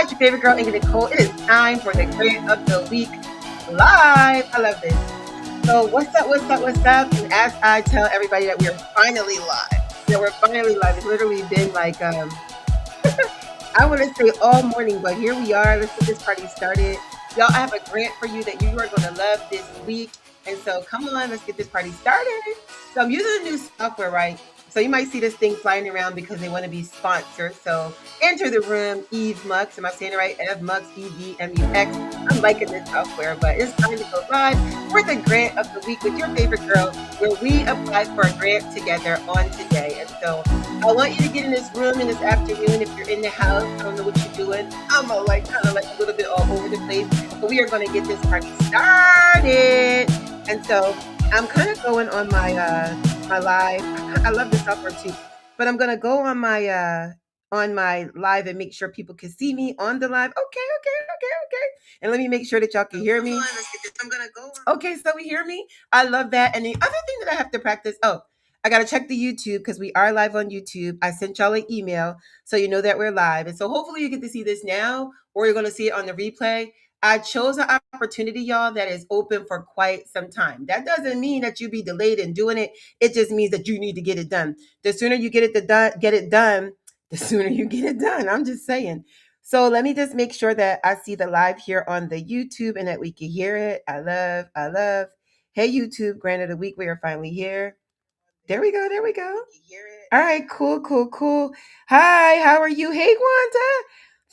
It's your favorite girl, Inga Nykole. It is time for the grant of the week live. I love this. So what's up, what's up, what's up? And as I tell everybody that we're finally live. We're finally live. It's literally been like I want to say all morning, but here we are. Let's get this party started. Y'all, I have a grant for you that you are going to love this week. And so come on, let's get this party started. So I'm using a new software, right? So you might see this thing flying around because they want to be sponsored. So enter the room, Eve Mux. Am I saying it right? Ev Mux, EVMUX. I'm liking this software, but it's time to go live for the grant of the week with your favorite girl, where we apply for a grant together on today. And so I want you to get in this room in this afternoon. If you're in the house, I don't know what you're doing. I'm kind of like a little bit all over the place, but we are going to get this party started. And so I'm kind of going on my my live. I love this software too, but I'm gonna go on my live and make sure people can see me on the live. Okay. And let me make sure that y'all can hear me. I'm gonna go. Okay, so we hear me. I love that. And the other thing that I have to practice. Oh, I gotta check the YouTube because we are live on YouTube. I sent y'all an email so you know that we're live, and so hopefully you get to see this now, or you're gonna see it on the replay. I chose an opportunity, y'all, that is open for quite some time. That doesn't mean that you be delayed in doing it. It just means that you need to get it done. The sooner you get it done, the sooner you get it done. I'm just saying. So let me just make sure that I see the live here on the YouTube and that we can hear it. I love. Hey, YouTube, grant of the week, we are finally here. There we go. All right, cool. Hi, how are you? Hey, Wanda.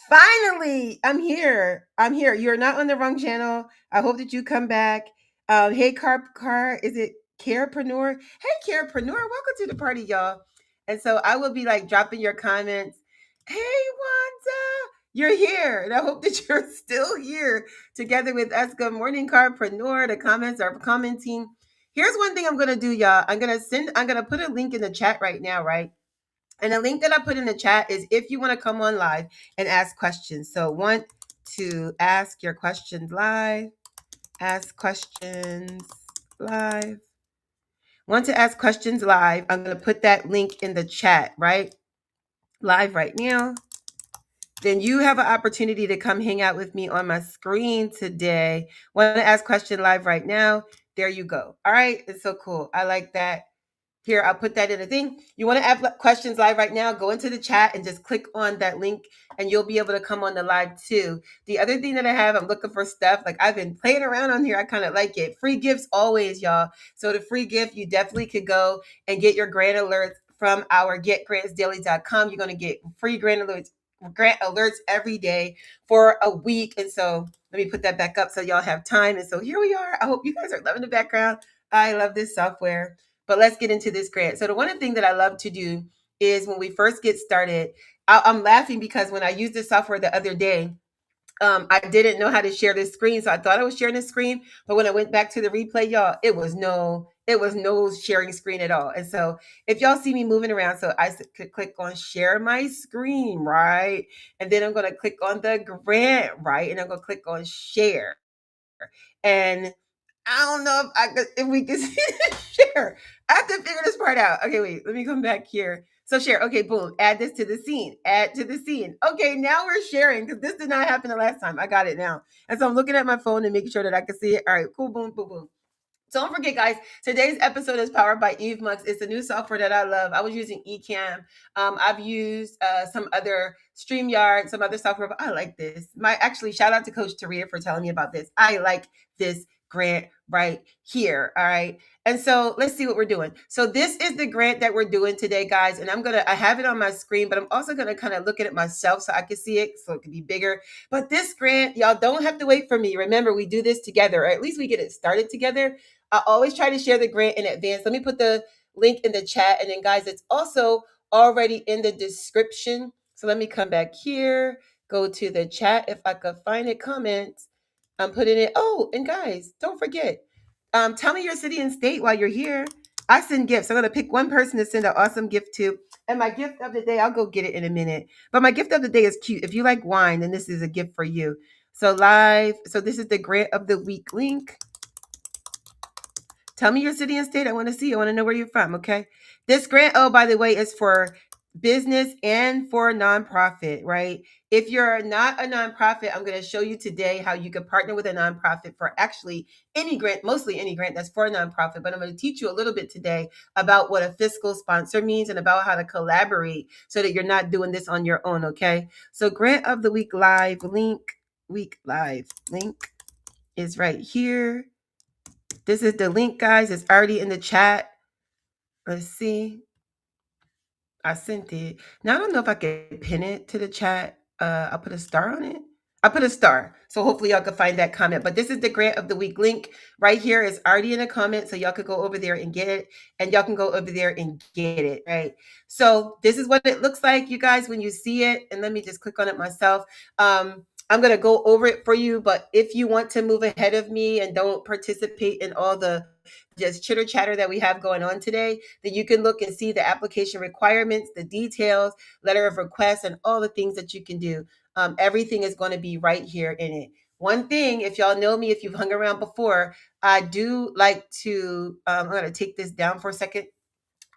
Finally, I'm here. You're not on the wrong channel. I hope that you come back. Hey, is it Carepreneur? Hey, Carepreneur, welcome to the party, y'all. And so I will be like dropping your comments. Hey, Wanda, you're here. And I hope that you're still here together with us. Good morning, Carepreneur. The comments are commenting. Here's one thing I'm gonna do, y'all. I'm gonna put a link in the chat right now, right? And the link that I put in the chat is if you want to come on live and ask questions. So want to ask your questions live. Ask questions live. Want to ask questions live. I'm going to put that link in the chat, right? Live right now. Then you have an opportunity to come hang out with me on my screen today. Want to ask question live right now? There you go. All right. It's so cool. I like that. Here, I'll put that in a thing. You want to ask questions live right now? Go into the chat and just click on that link and you'll be able to come on the live too. The other thing that I have, I'm looking for stuff. Like I've been playing around on here. I kind of like it. Free gifts always, y'all. So the free gift, you definitely could go and get your grant alerts from our getgrantsdaily.com. You're going to get free grant alerts every day for a week. And so let me put that back up so y'all have time. And so here we are. I hope you guys are loving the background. I love this software. But let's get into this grant. So the one thing that I love to do is when we first get started, I'm laughing because when I used this software the other day, I didn't know how to share this screen. So I thought I was sharing the screen. But when I went back to the replay, y'all, it was no sharing screen at all. And so if y'all see me moving around, so I could click on share my screen, right? And then I'm going to click on the grant, right? And I'm going to click on share. And I don't know if we can see share. I have to figure this part out. Okay, wait. Let me come back here. So share. Okay, boom. Add this to the scene. Add to the scene. Okay, now we're sharing because this did not happen the last time. I got it now. And so I'm looking at my phone and making sure that I can see it. All right, cool. Boom. So don't forget, guys, today's episode is powered by Eve Mux. It's a new software that I love. I was using Ecamm. I've used some other StreamYard, some other software, but I like this. Actually, shout out to Coach Taria for telling me about this. I like this grant right here. All right. And so let's see what we're doing. So this is the grant that we're doing today, guys. And I have it on my screen, but I'm also going to kind of look at it myself so I can see it so it can be bigger. But this grant, y'all don't have to wait for me. Remember, we do this together, or at least we get it started together. I always try to share the grant in advance. Let me put the link in the chat. And then, guys, it's also already in the description. So let me come back here, go to the chat. If I could find it, comments. I'm putting it. Oh, and guys, don't forget. Tell me your city and state while you're here. I send gifts. I'm going to pick one person to send an awesome gift to. And my gift of the day, I'll go get it in a minute. But my gift of the day is cute. If you like wine, then this is a gift for you. So live. So this is the grant of the week link. Tell me your city and state. I want to see. I want to know where you're from. Okay. This grant, oh, by the way, is for business and for a nonprofit, right? If you're not a nonprofit, I'm going to show you today how you can partner with a nonprofit for actually any grant, mostly any grant that's for a nonprofit. But I'm going to teach you a little bit today about what a fiscal sponsor means and about how to collaborate so that you're not doing this on your own, okay? So, Grant of the Week Live link is right here. This is the link, guys. It's already in the chat. Let's see. I sent it. Now I don't know if I can pin it to the chat. I'll put a star on it. I put a star. So hopefully y'all can find that comment. But this is the Grant of the Week link right here. It's already in a comment. So y'all could go over there and get it. And y'all can go over there and get it. Right. So this is what it looks like, you guys, when you see it. And let me just click on it myself. I'm going to go over it for you. But if you want to move ahead of me and don't participate in all the just chitter chatter that we have going on today, that you can look and see the application requirements, the details, letter of request, and all the things that you can do. Everything is going to be right here in it. One thing, if y'all know me, if you've hung around before, I do like to, I'm going to take this down for a second.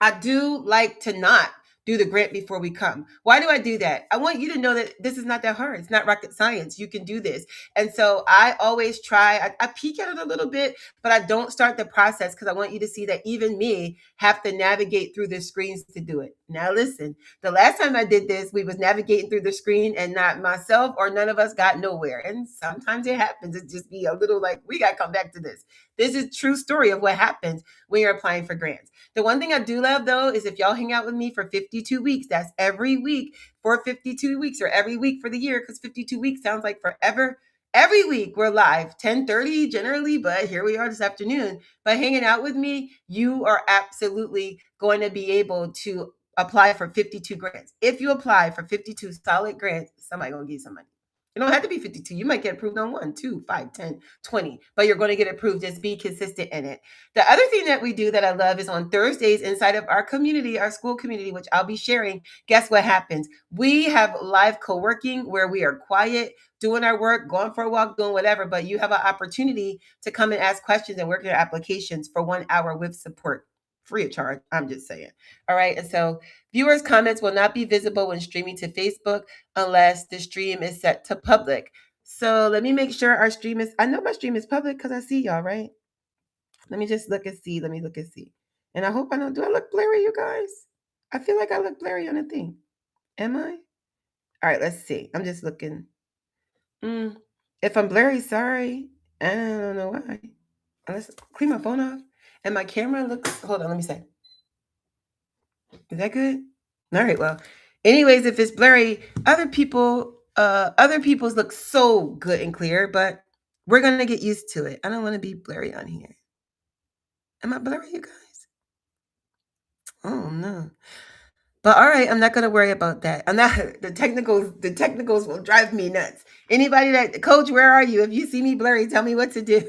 I do like to not do the grant before we come. Why do I do that? I want you to know that this is not that hard. It's not rocket science. You can do this. And so I always try, I peek at it a little bit, but I don't start the process because I want you to see that even me have to navigate through the screens to do it. Now listen, the last time I did this, we was navigating through the screen and not myself or none of us got nowhere. And sometimes it happens. It just be a little like, we got to come back to this. This is a true story of what happens when you're applying for grants. The one thing I do love though is if y'all hang out with me for 52 weeks, that's every week for 52 weeks or every week for the year, because 52 weeks sounds like forever. Every week we're live, 10:30 generally, but here we are this afternoon. By hanging out with me, you are absolutely going to be able to apply for 52 grants. If you apply for 52 solid grants, somebody gonna give you some money. You don't have to be 52. You might get approved on 1, 2, 5, 10, 20, but you're going to get approved. Just be consistent in it. The other thing that we do that I love is on Thursdays inside of our community, our school community, which I'll be sharing. Guess what happens? We have live co-working where we are quiet, doing our work, going for a walk, doing whatever, but you have an opportunity to come and ask questions and work your applications for 1 hour with support. Free of charge. I'm just saying. All right. And so viewers' comments will not be visible when streaming to Facebook unless the stream is set to public. So let me make sure our stream is, I know my stream is public because I see y'all, right? Let me just look and see. Let me look and see. And I hope I don't, do I look blurry, you guys? I feel like I look blurry on the thing. Am I? All right, let's see. I'm just looking. If I'm blurry, sorry. I don't know why. Let's clean my phone off. And my camera looks, hold on, let me see. Is that good? All right, well, anyways, if it's blurry, other people's look so good and clear, but we're gonna get used to it. I don't want to be blurry on here. Am I blurry, you guys? Oh no. But all right, I'm not gonna worry about that. I'm not the technicals will drive me nuts. Anybody that coach, where are you? If you see me blurry, tell me what to do.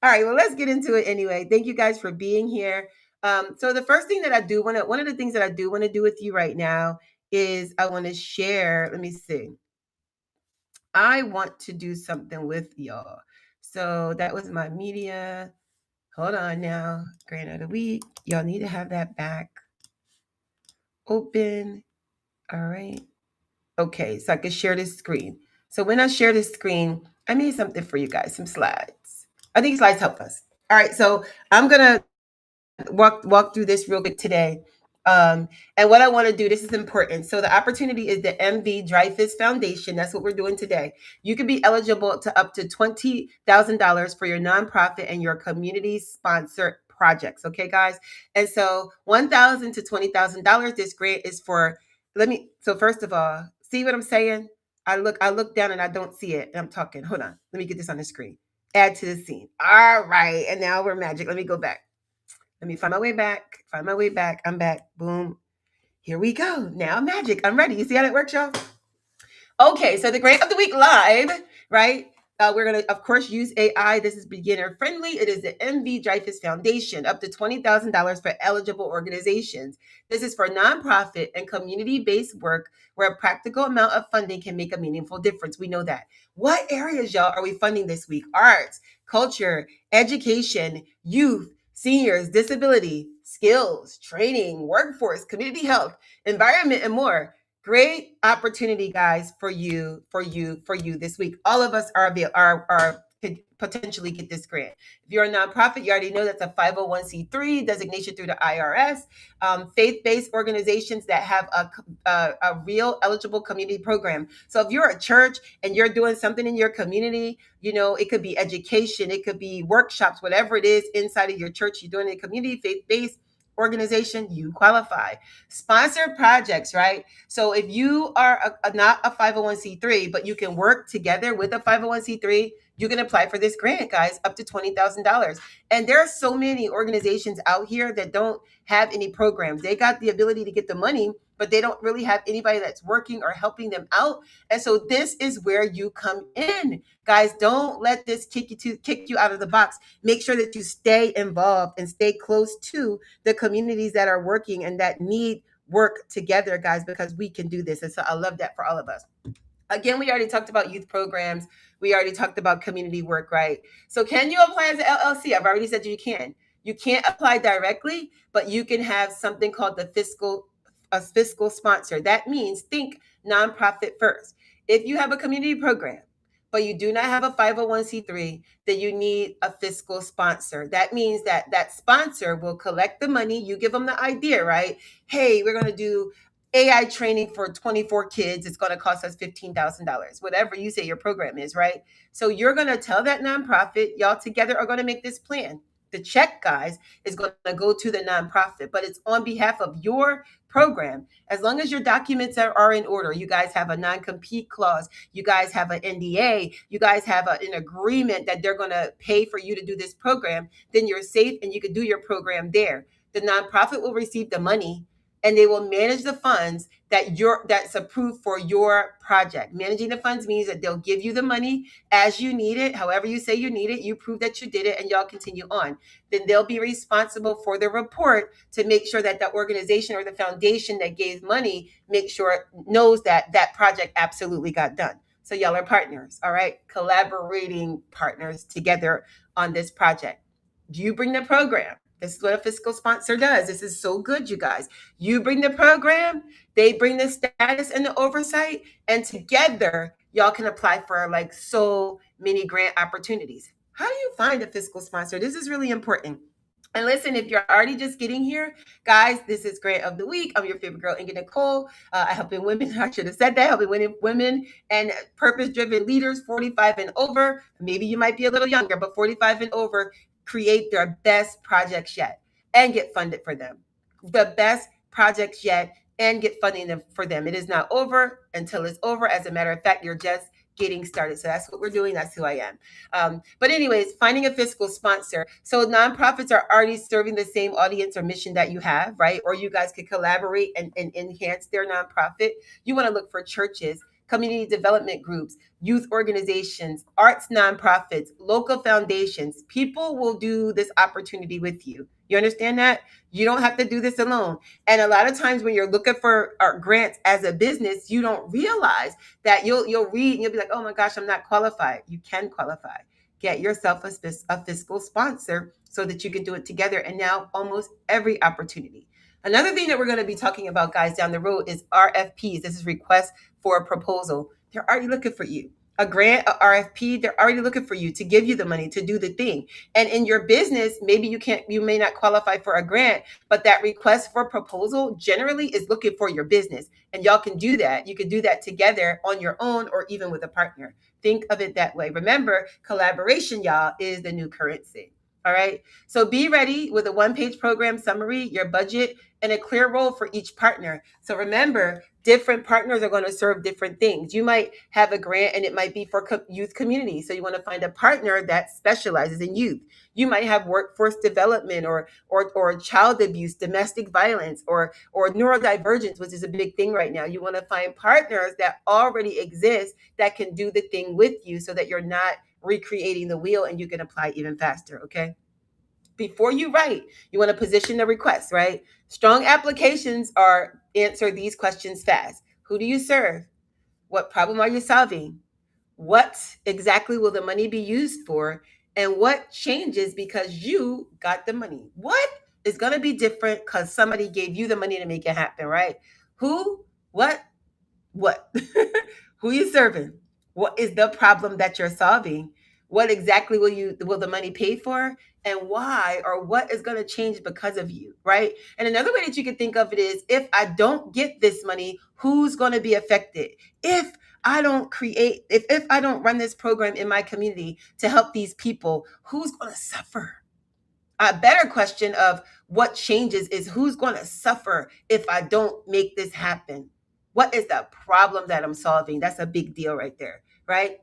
All right, well, let's get into it anyway. Thank you guys for being here. So the first thing that I do one of the things that I do want to do with you right now is I want to share. Let me see. I want to do something with y'all. So that was my media. Hold on now. Grant of the week. Y'all need to have that back open. All right. Okay, so I can share this screen. So when I share this screen, I made something for you guys, some slides. I think slides help us. All right, so I'm gonna walk through this real quick today. And what I want to do, this is important. So the opportunity is the MV Dreyfus Foundation. That's what we're doing today. You can be eligible to up to $20,000 for your nonprofit and your community sponsored projects. Okay, guys. And so $1,000 to $20,000. This grant is for. So first of all, see what I'm saying? I look down and I don't see it. I'm talking. Hold on. Let me get this on the screen. Add to the scene. All right. And now we're magic. Let me go back. Let me find my way back. I'm back. Boom. Here we go. Now magic. I'm ready. You see how that works, y'all? Okay, so the grant of the week live, right? We're going to, of course, use AI. This is beginner friendly. It is the MV Dreyfus Foundation, up to $20,000 for eligible organizations. This is for nonprofit and community-based work where a practical amount of funding can make a meaningful difference. We know that. What areas, y'all, are we funding this week? Arts, culture, education, youth, seniors, disability, skills, training, workforce, community health, environment, and more. Great opportunity, guys, for you this week. All of us are could potentially get this grant. If you're a nonprofit, you already know that's a 501c3 designation through the IRS. Faith-based organizations that have a real eligible community program. So if you're a church and you're doing something in your community, it could be education, it could be workshops, whatever it is inside of your church, you're doing a community faith-based organization, you qualify. Sponsored projects, right? So if you are not a 501c3, but you can work together with a 501c3, you can apply for this grant, guys, up to $20,000. And there are so many organizations out here that don't have any programs. They got the ability to get the money, but they don't really have anybody that's working or helping them out. And so this is where you come in. Guys, don't let this kick you out of the box. Make sure that you stay involved and stay close to the communities that are working and that need work together, guys, because we can do this. And so I love that for all of us. Again, we already talked about youth programs. We already talked about community work, right? So can you apply as an LLC? I've already said you can. You can't apply directly, but you can have something called a fiscal sponsor. That means think nonprofit first. If you have a community program, but you do not have a 501c3, then you need a fiscal sponsor. That means that that sponsor will collect the money. You give them the idea, right? Hey, we're going to do AI training for 24 kids. It's going to cost us $15,000, whatever you say your program is, right? So you're going to tell that nonprofit, y'all together are going to make this plan. The check, guys, is going to go to the nonprofit, but it's on behalf of your program. As long as your documents are in order, you guys have a non-compete clause, you guys have an NDA, you guys have an agreement that they're going to pay for you to do this program, then you're safe and you can do your program there. The nonprofit will receive the money and they will manage the funds that's approved for your project. Managing the funds means that they'll give you the money as you need it, however you say you need it, you prove that you did it, and y'all continue on. Then they'll be responsible for the report to make sure that the organization or the foundation that gave money knows that that project absolutely got done. So y'all are partners, all right? Collaborating partners together on this project. Do you bring the program? This is what a fiscal sponsor does. This is so good, you guys. You bring the program, they bring the status and the oversight, and together y'all can apply for like so many grant opportunities. How do you find a fiscal sponsor? This is really important. And listen, if you're already just getting here, guys, this is Grant of the Week. I'm your favorite girl, Inga Nykole. I help in women. I should have said that. Helping women and purpose-driven leaders, 45 and over. Maybe you might be a little younger, but 45 and over, create their best projects yet and get funded for them. The best projects yet and get funding for them. It is not over until it's over. As a matter of fact, you're just getting started. So that's what we're doing. That's who I am. But anyways, finding a fiscal sponsor. So nonprofits are already serving the same audience or mission that you have, right? Or you guys could collaborate and enhance their nonprofit. You want to look for churches, community development groups, youth organizations, arts nonprofits, local foundations. People will do this opportunity with you. You understand that? You don't have to do this alone. And a lot of times when you're looking for grants as a business, you don't realize that you'll read and you'll be like, oh my gosh, I'm not qualified. You can qualify. Get yourself a fiscal sponsor so that you can do it together. And now almost every opportunity. Another thing that we're going to be talking about, guys, down the road is RFPs. This is request for a proposal. They're already looking for you. A grant, a RFP, they're already looking for you to give you the money to do the thing. And in your business, maybe you may not qualify for a grant, but that request for proposal generally is looking for your business. And y'all can do that. You can do that together on your own or even with a partner. Think of it that way. Remember, collaboration, y'all, is the new currency. All right. So be ready with a one-page program summary, your budget, and a clear role for each partner. So remember, different partners are going to serve different things. You might have a grant and it might be for youth community. So you want to find a partner that specializes in youth. You might have workforce development or child abuse, domestic violence, or neurodivergence, which is a big thing right now. You want to find partners that already exist that can do the thing with you so that you're not recreating the wheel and you can apply even faster. Okay. Before you write, you want to position the request, right? Strong applications are answer these questions fast. Who do you serve? What problem are you solving? What exactly will the money be used for? And what changes because you got the money? What? is going to be different because somebody gave you the money to make it happen, right? Who, what, what? Who you serving? What is the problem that you're solving? What exactly will the money pay for? And why or what is going to change because of you, right? And another way that you can think of it is, if I don't get this money, who's going to be affected? If if I don't run this program in my community to help these people, who's going to suffer? A better question of what changes is, who's going to suffer if I don't make this happen? What is the problem that I'm solving? That's a big deal right there, right?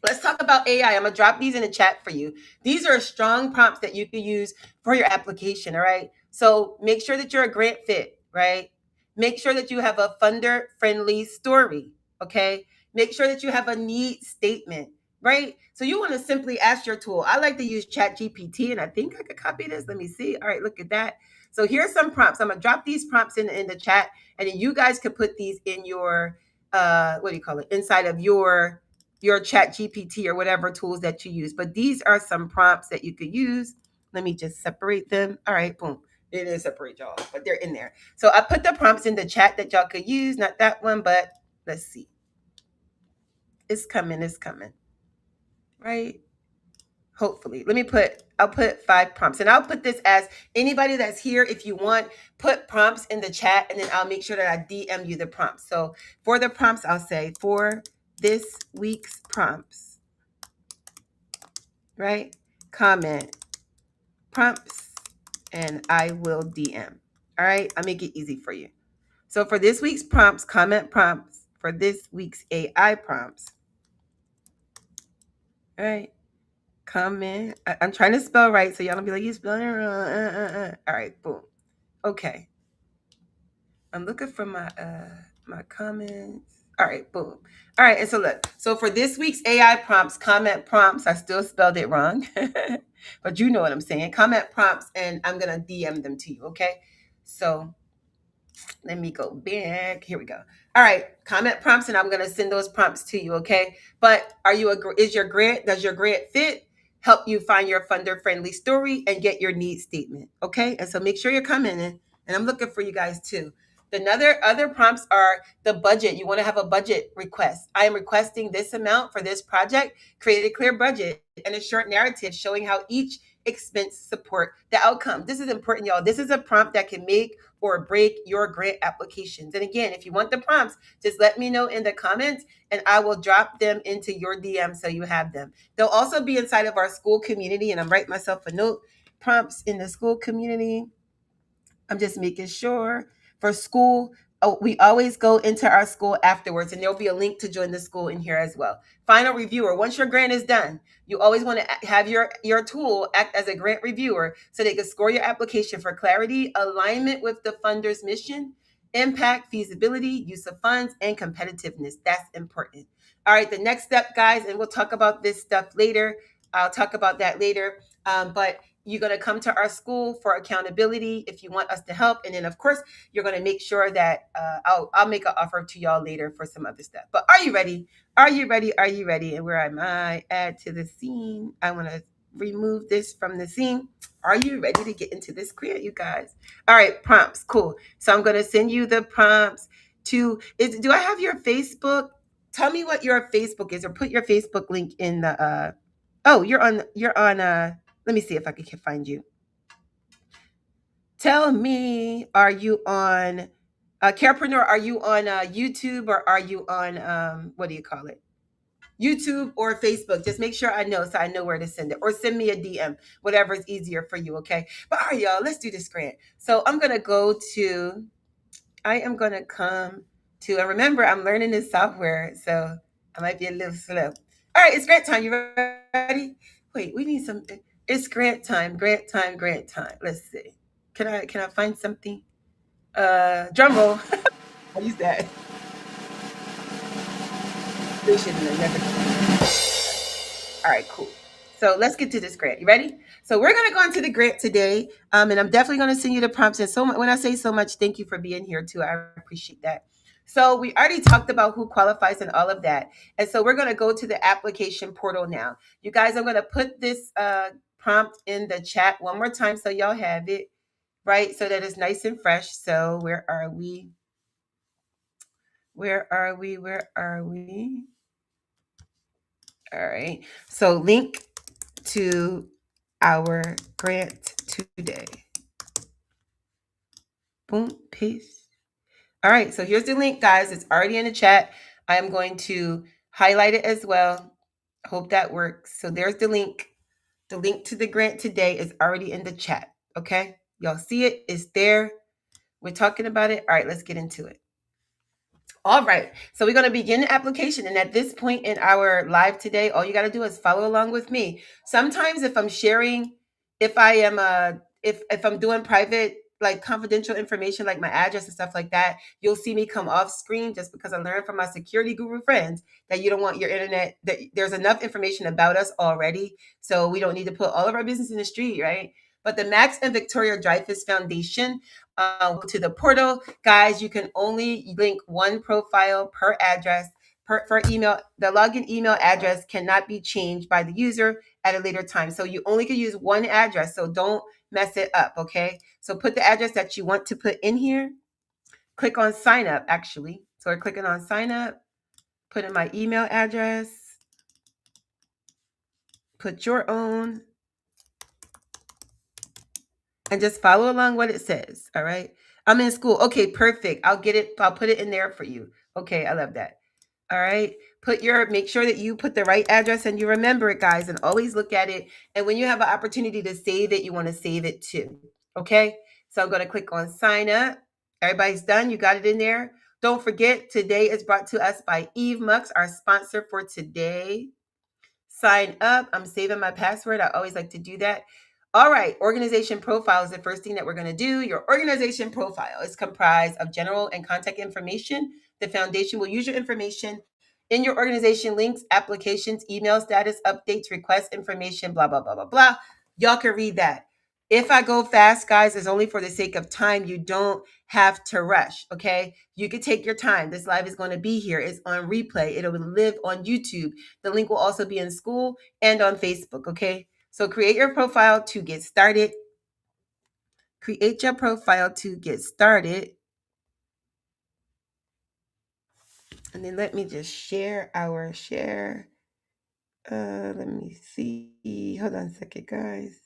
Let's talk about AI. I'm going to drop these in the chat for you. These are strong prompts that you can use for your application, all right? So make sure that you're a grant fit, right? Make sure that you have a funder friendly story, okay? Make sure that you have a need statement, right? So you want to simply ask your tool. I like to use Chat GPT, and I think I could copy this. Let me see. All right, look at that. So here's some prompts. I'm going to drop these prompts in the chat, and then you guys could put these in your, what do you call it, inside of your Chat GPT or whatever tools that you use. But these are some prompts that you could use. Let me just separate them. All right, boom. It didn't separate y'all, but they're in there. So I put the prompts in the chat that y'all could use. Not that one, but let's see. It's coming. Right? Hopefully. I'll put 5 prompts. And I'll put this as anybody that's here, if you want, put prompts in the chat, and then I'll make sure that I DM you the prompts. So for the prompts, I'll say for this week's prompts, right? Comment prompts and I will DM. All right. I'll make it easy for you. So for this week's prompts, comment prompts. For this week's AI prompts, all right. Comment. I'm trying to spell right, so y'all don't be like, you spelling it wrong. All right, boom. Okay. I'm looking for my comments. All right, boom. All right, and so look. So for this week's AI prompts, comment prompts, I still spelled it wrong, but you know what I'm saying. Comment prompts, and I'm gonna DM them to you. Okay. So let me go back. Here we go. All right, comment prompts, and I'm gonna send those prompts to you. Okay. But does your grant fit? Help you find your funder friendly story and get your need statement. Okay. And so make sure you're coming in, and I'm looking for you guys too. The other prompts are the budget. You want to have a budget request. I am requesting this amount for this project. Create a clear budget and a short narrative showing how each expense support the outcome. This is important, y'all. This is a prompt that can make or break your grant applications. And again, if you want the prompts, just let me know in the comments and I will drop them into your DM so you have them. They'll also be inside of our school community, and I'm writing myself a note. Prompts in the school community. I'm just making sure for school. Oh, we always go into our school afterwards, and there'll be a link to join the school in here as well. Final reviewer. Once your grant is done, you always want to have your tool act as a grant reviewer so they can score your application for clarity, alignment with the funder's mission, impact, feasibility, use of funds, and competitiveness. That's important. All right, the next step, guys, and we'll talk about this stuff later. I'll talk about that later. But you're going to come to our school for accountability if you want us to help. And then, of course, you're going to make sure that I'll make an offer to y'all later for some other stuff. But are you ready? Are you ready? Are you ready? And where am I? Add to the scene. I want to remove this from the scene. Are you ready to get into this grant, you guys? All right, prompts. Cool. So I'm going to send you the prompts do I have your Facebook? Tell me what your Facebook is, or put your Facebook link in the oh, you're on let me see if I can find you. Tell me, are you on Carepreneur? Are you on YouTube, or are you on what do you call it? YouTube or Facebook? Just make sure I know, so I know where to send it, or send me a DM, whatever is easier for you. Okay. But all right, y'all, let's do this grant. So I am gonna come to, and remember, I'm learning this software, so I might be a little slow. All right, it's grant time. You ready? Wait, we need some. It's grant time. Grant time. Grant time. Let's see. Can I find something? Drum roll. I use that. They shouldn't have never. All right, cool. So let's get to this grant. You ready? So we're going to go into the grant today, and I'm definitely going to send you the prompts. And so when I say so much, thank you for being here too. I appreciate that. So we already talked about who qualifies and all of that. And so we're going to go to the application portal now. You guys, I'm going to put this prompt in the chat one more time so y'all have it. right? So that it's nice and fresh. So where are we? Where are we? Where are we? All right. So link to our grant today. Boom, paste. All right. So here's the link, guys. It's already in the chat. I am going to highlight it as well. Hope that works. So there's the link. The link to the grant today is already in the chat. Okay. Y'all see it? It's there. We're talking about it. All right. Let's get into it. All right. So we're going to begin the application. And at this point in our live today, all you got to do is follow along with me. Sometimes if I'm sharing, if I am if I'm doing private, like confidential information, like my address and stuff like that, you'll see me come off screen just because I learned from my security guru friends that you don't want your internet, that there's enough information about us already. So we don't need to put all of our business in the street, right? But the Max and Victoria Dreyfus Foundation, to the portal, guys, you can only link one profile per address per email. The login email address cannot be changed by the user at a later time. So you only can use one address. So don't mess it up. Okay. So put the address that you want to put in here. Click on sign up, actually. So we're clicking on sign up, put in my email address, put your own, and just follow along what it says. All right. I'm in school. Okay, perfect. I'll get it. I'll put it in there for you. Okay, I love that. All right. Make sure that you put the right address and you remember it, guys, and always look at it. And when you have an opportunity to save it, you want to save it too. Okay. So I'm going to click on sign up. Everybody's done. You got it in there. Don't forget, today is brought to us by Eve Mux, our sponsor for today. Sign up. I'm saving my password. I always like to do that. All right. Organization profile is the first thing that we're going to do. Your organization profile is comprised of general and contact information. The foundation will use your information in your organization: links, applications, email status, updates, requests, information, blah, blah, blah, blah, blah. Y'all can read that. If I go fast, guys, it's only for the sake of time. You don't have to rush, okay? You can take your time. This live is going to be here. It's on replay. It'll live on YouTube. The link will also be in school and on Facebook, okay? So create your profile to get started. Create your profile to get started. And then let me just share our share. Let me see. Hold on a second, guys.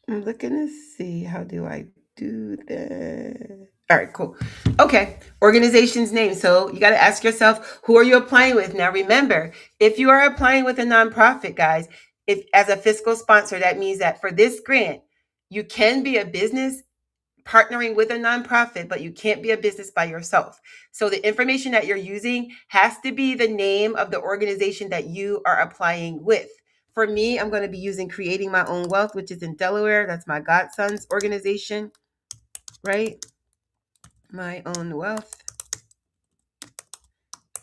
I'm looking to see, how do I do that? All right, cool. Okay, organization's name. So you got to ask yourself, who are you applying with? Now, remember, if you are applying with a nonprofit, guys, if as a fiscal sponsor, that means that for this grant, you can be a business partnering with a nonprofit, but you can't be a business by yourself. So the information that you're using has to be the name of the organization that you are applying with. For me, I'm going to be using Creating My Own Wealth, which is in Delaware. That's my godson's organization, right? My Own Wealth,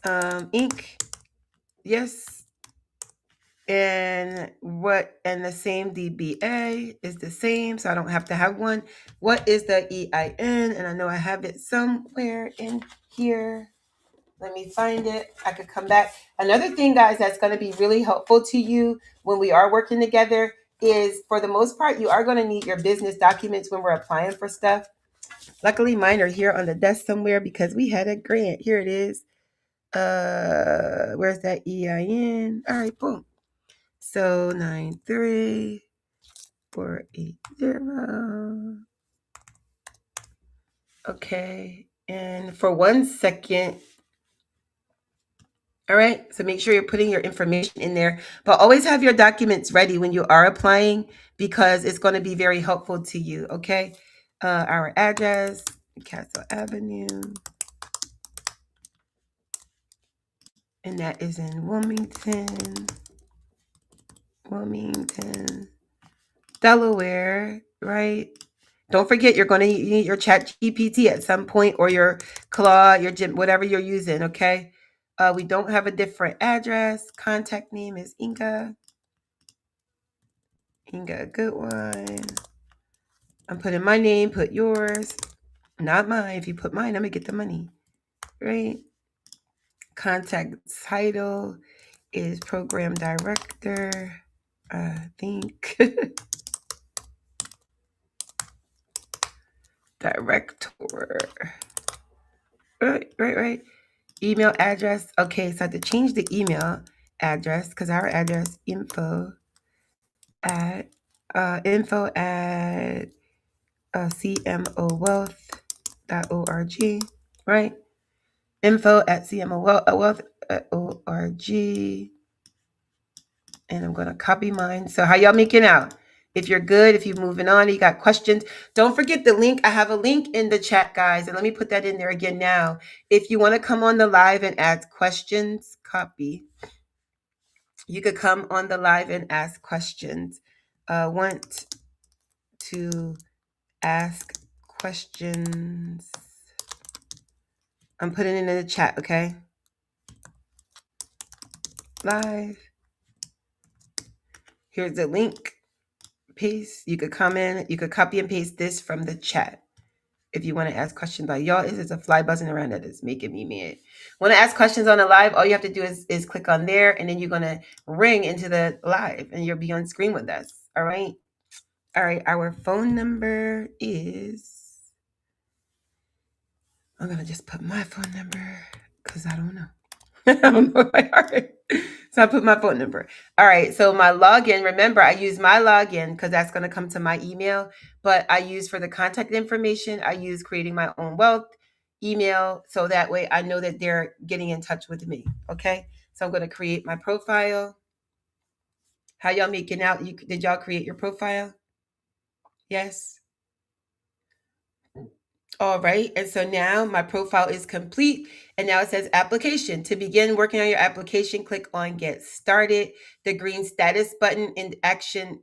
Inc. Yes. And the same DBA is the same, so I don't have to have one. What is the EIN? And I know I have it somewhere in here. Let me find it. I could come back. Another thing, guys, that's going to be really helpful to you when we are working together is, for the most part, you are going to need your business documents when we're applying for stuff. Luckily, mine are here on the desk somewhere because we had a grant. Here it is. Where's that EIN? All right, boom. So 93480. Okay. And for 1 second. All right. So make sure you're putting your information in there, but always have your documents ready when you are applying because it's going to be very helpful to you. Okay. Our address, Castle Avenue. And that is in Wilmington, Delaware, right? Don't forget, you're going to need your Chat GPT at some point, or your Claude, your Gym, whatever you're using, okay? We don't have a different address. Contact name is Inga. Inga, good one. I'm putting my name, put yours. Not mine. If you put mine, I'm going to get the money, right? Contact title is program director, I think. Director. Right. Email address. Okay, so I have to change the email address because our address info at cmowealth.org, right? Info at cmowealth.org. And I'm going to copy mine. So how y'all making out? If you're good, if you're moving on, you got questions, don't forget the link. I have a link in the chat, guys. And let me put that in there again now. If you want to come on the live and ask questions, copy. You could come on the live and ask questions. Want to ask questions. I'm putting it in the chat, okay? Live. Here's the link. Paste. You could come in. You could copy and paste this from the chat. If you want to ask questions, like y'all, is a fly buzzing around that is making me mad. Want to ask questions on the live? All you have to do is click on there, and then you're gonna ring into the live, and you'll be on screen with us. All right. Our phone number is. I'm gonna just put my phone number because I don't know. I don't know by heart. So I put my phone number. All right. So my login, remember, I use my login because that's going to come to my email. But I use for the contact information, I use creating my own wealth email. So that way I know that they're getting in touch with me. Okay. So I'm going to create my profile. How y'all making out? Did y'all create your profile? Yes. All right. And so now my profile is complete. And now it says application. To begin working on your application, click on get started. The green status button in action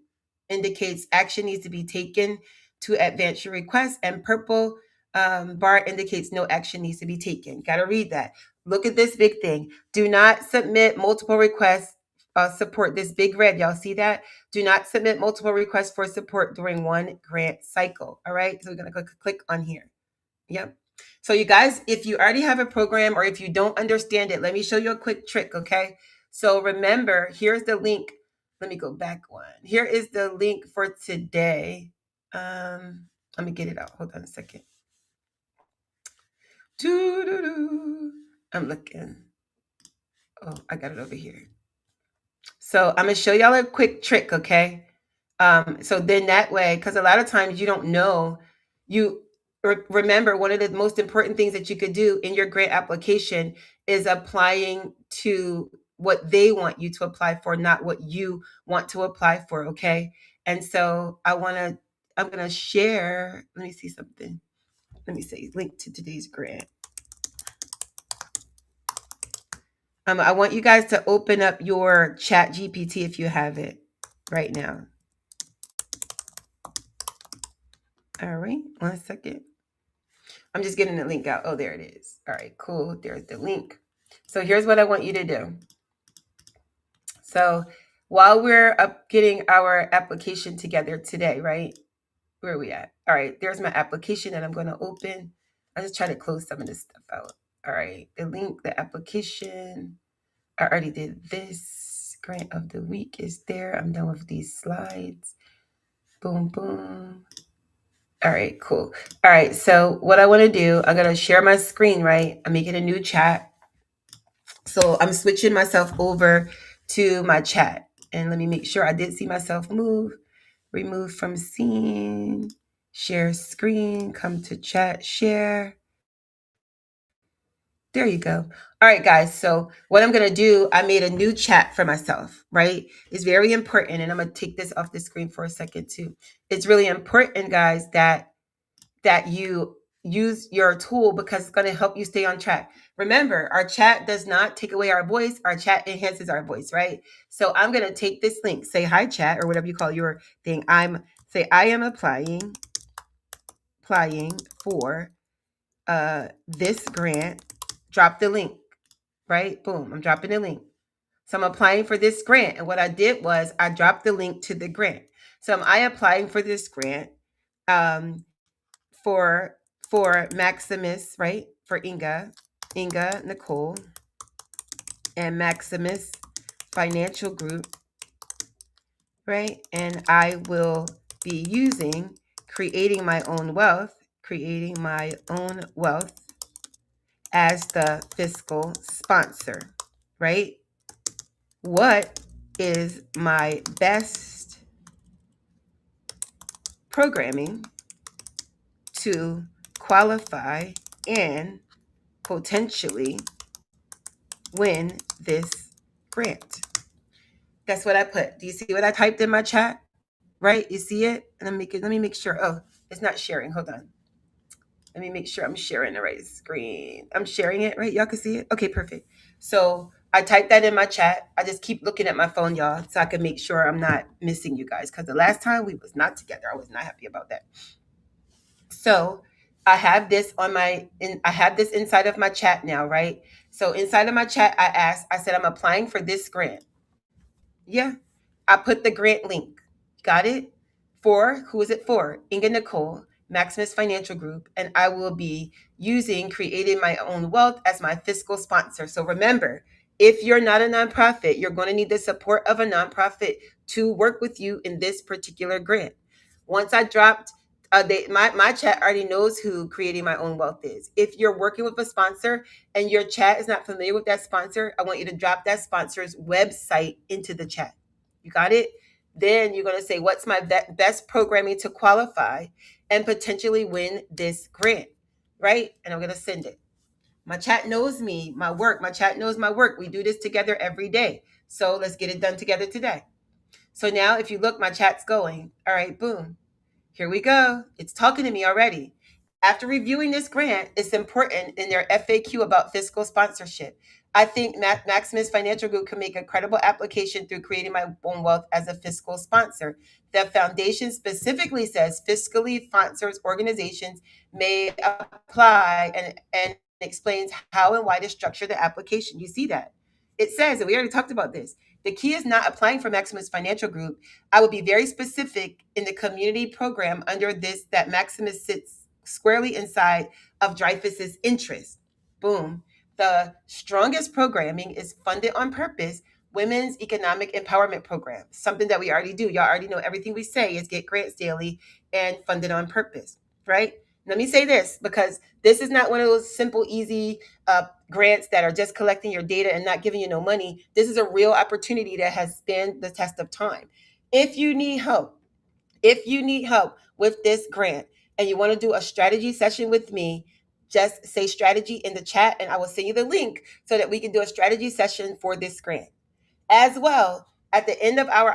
indicates action needs to be taken to advance your request. And purple bar indicates no action needs to be taken. Got to read that. Look at this big thing. Do not submit multiple requests. Support this big red. Y'all see that? Do not submit multiple requests for support during one grant cycle. All right. So we're going to click on here. Yep. So you guys, if you already have a program or if you don't understand it, let me show you a quick trick, okay? So remember, here's the link. Let me go back one. Here is the link for today. Let me get it out. Hold on a second. I'm looking. Oh, I got it over here. So I'm going to show y'all a quick trick, okay? So then that way, because a lot of times you don't know, you remember one of the most important things that you could do in your grant application is applying to what they want you to apply for, not what you want to apply for. Okay. And so I'm going to share, let me see something. Let me say link to today's grant. I want you guys to open up your chat GPT if you have it right now. All right, 1 second. I'm just getting the link out. Oh, there it is. All right, cool. There's the link. So here's what I want you to do. So while we're getting our application together today, right? Where are we at? All right, there's my application that I'm going to open. I just try to close some of this stuff out. All right, the link, the application. I already did this. Grant of the week is there. I'm done with these slides. Boom, boom. All right, cool. All right, so what I want to do, I'm going to share my screen, right? I'm making a new chat. So I'm switching myself over to my chat. And let me make sure I did see myself move. Remove from scene. Share screen. Come to chat. Share. There you go. All right, guys. So what I'm going to do, I made a new chat for myself, right? It's very important. And I'm going to take this off the screen for a second too. It's really important, guys, that you use your tool because it's going to help you stay on track. Remember, our chat does not take away our voice. Our chat enhances our voice, right? So I'm going to take this link, say hi chat or whatever you call your thing. I am applying for this grant. Drop the link, right? Boom, I'm dropping the link. So I'm applying for this grant. And what I did was I dropped the link to the grant. So am I applying for this grant? For Maximus, right? For Inga, Nykole, and Maximus Financial Group, right? And I will be using creating my own wealth as the fiscal sponsor, right? What is my best programming to qualify and potentially win this grant? That's what I put. Do you see what I typed in my chat? Right? You see it? And let me make sure. Oh, it's not sharing. Hold on. Let me make sure I'm sharing the right screen. I'm sharing it, right? Y'all can see it? Okay, perfect. So I typed that in my chat. I just keep looking at my phone, y'all, so I can make sure I'm not missing you guys. Because the last time we was not together, I was not happy about that. So I have this I have this inside of my chat now, right? So inside of my chat, I said, I'm applying for this grant. Yeah. I put the grant link. Got it? For who is it for? Inga Nykole, Maximus Financial Group, and I will be using Creating My Own Wealth as my fiscal sponsor. So remember, if you're not a nonprofit, you're going to need the support of a nonprofit to work with you in this particular grant. Once I dropped, my chat already knows who Creating My Own Wealth is. If you're working with a sponsor and your chat is not familiar with that sponsor, I want you to drop that sponsor's website into the chat. You got it? Then you're going to say, what's my best programming to qualify and potentially win this grant, right? And I'm going to send it. My chat knows me, my work. My chat knows my work. We do this together every day. So let's get it done together today. So now if you look, my chat's going. All right, boom. Here we go. It's talking to me already. After reviewing this grant, it's important in their FAQ about fiscal sponsorship. I think Maximus Financial Group can make a credible application through Creating My Own Wealth as a fiscal sponsor. The foundation specifically says fiscally sponsors organizations may apply and explains how and why to structure the application. You see that? It says, and we already talked about this, the key is not applying for Maximus Financial Group. I would be very specific in the community program under this that Maximus sits squarely inside of Dreyfus's interest. Boom. The strongest programming is funded on purpose, Women's Economic Empowerment Program, something that we already do. Y'all already know everything we say is get grants daily and funded on purpose, right? Let me say this because this is not one of those simple, easy grants that are just collecting your data and not giving you no money. This is a real opportunity that has stand the test of time. If you need help, with this grant and you want to do a strategy session with me, just say strategy in the chat and I will send you the link so that we can do a strategy session for this grant. As well, at the end of our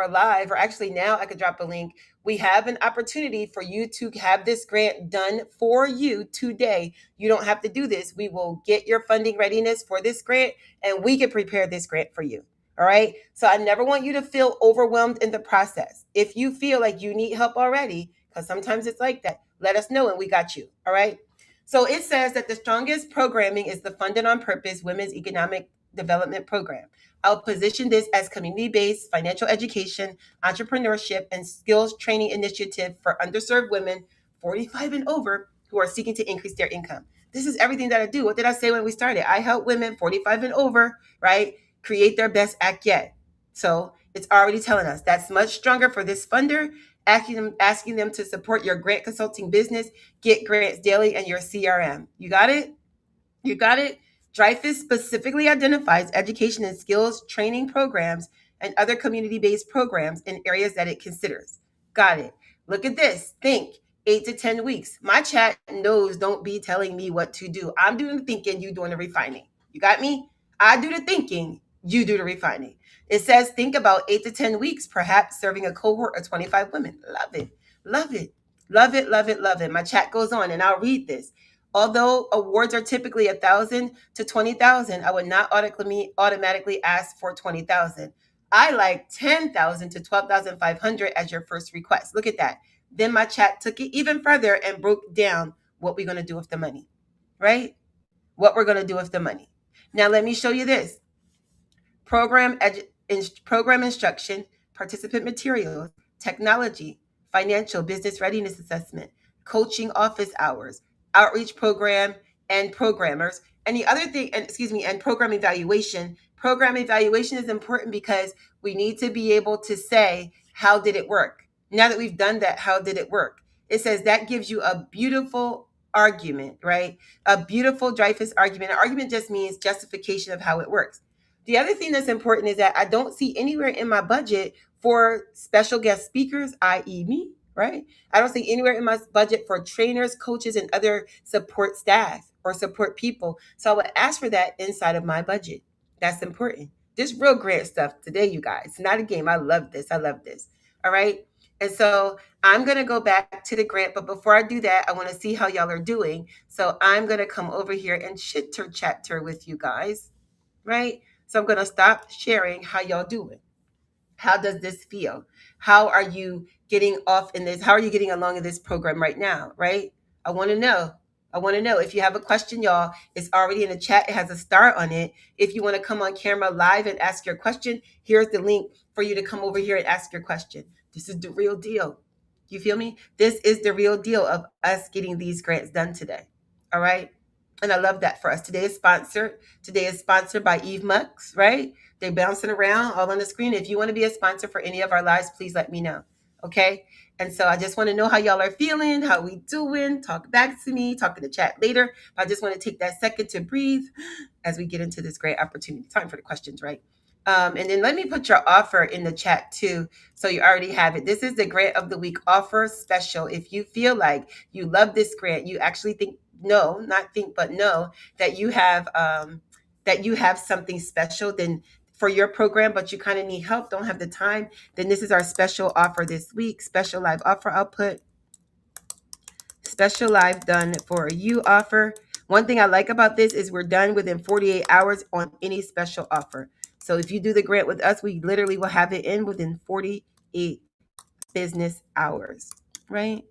live, or actually now I could drop a link, we have an opportunity for you to have this grant done for you today. You don't have to do this. We will get your funding readiness for this grant and we can prepare this grant for you. All right. So I never want you to feel overwhelmed in the process. If you feel like you need help already, because sometimes it's like that, let us know and we got you. All right. So it says that the strongest programming is the Funded on Purpose Women's Economic Development Program. I'll position this as community-based financial education, entrepreneurship, and skills training initiative for underserved women 45 and over who are seeking to increase their income. This is everything that I do. What did I say when we started? I help women 45 and over, right, create their best act yet. So it's already telling us that's much stronger for this funder, asking them to support your grant consulting business, get grants daily, and your CRM. You got it? You got it? Dreyfus specifically identifies education and skills training programs and other community-based programs in areas that it considers. Got it. Look at this. Think 8 to 10 weeks. My chat knows don't be telling me what to do. I'm doing the thinking, you doing the refining. You got me? I do the thinking, you do the refining. It says think about 8 to 10 weeks, perhaps serving a cohort of 25 women. Love it. Love it. Love it, love it, love it. My chat goes on and I'll read this. Although awards are typically 1,000 to 20,000, I would not automatically ask for 20,000. I like 10,000 to 12,500 as your first request. Look at that. Then my chat took it even further and broke down what we're going to do with the money, right? What we're going to do with the money. Now let me show you this. Program instruction, participant materials, technology, financial business readiness assessment, coaching office hours, outreach program and programmers, and the other thing, and program evaluation Program evaluation is important because we need to be able to say, how did it work? Now that we've done that, how did it work? It says that gives you a beautiful argument, right? A beautiful Dreyfus argument. An argument just means justification of how it works. The other thing that's important is that I don't see anywhere in my budget for special guest speakers, i.e., me, right? I don't see anywhere in my budget for trainers, coaches, and other support staff or support people. So I would ask for that inside of my budget. That's important. This real grant stuff today, you guys. Not a game. I love this. I love this. All right. And so I'm going to go back to the grant. But before I do that, I want to see how y'all are doing. So I'm going to come over here and chitter chatter with you guys. Right. So I'm going to stop sharing how y'all doing. How does this feel? How are you getting off in this? How are you getting along in this program right now? Right? I want to know. I want to know. If you have a question, y'all, it's already in the chat. It has a star on it. If you want to come on camera live and ask your question, here's the link for you to come over here and ask your question. This is the real deal. You feel me? This is the real deal of us getting these grants done today. All right. And I love that for us. Today is sponsored. Today is sponsored by Eve Mux, right? They're bouncing around all on the screen. If you want to be a sponsor for any of our lives, please let me know. Okay. And so I just want to know how y'all are feeling, how we doing. Talk back to me, talk in the chat later. But I just want to take that second to breathe as we get into this great opportunity. Time for the questions, right? And then let me put your offer in the chat too. So you already have it. This is the grant of the week offer special. If you feel like you love this grant, you actually think, no, not think, but know that you have something special, then for your program, but you kind of need help, don't have the time, then this is our special offer this week. Special live offer. I'll put special live done for you offer. One thing I like about this is we're done within 48 hours on any special offer. So if you do the grant with us, we literally will have it in within 48 business hours, right?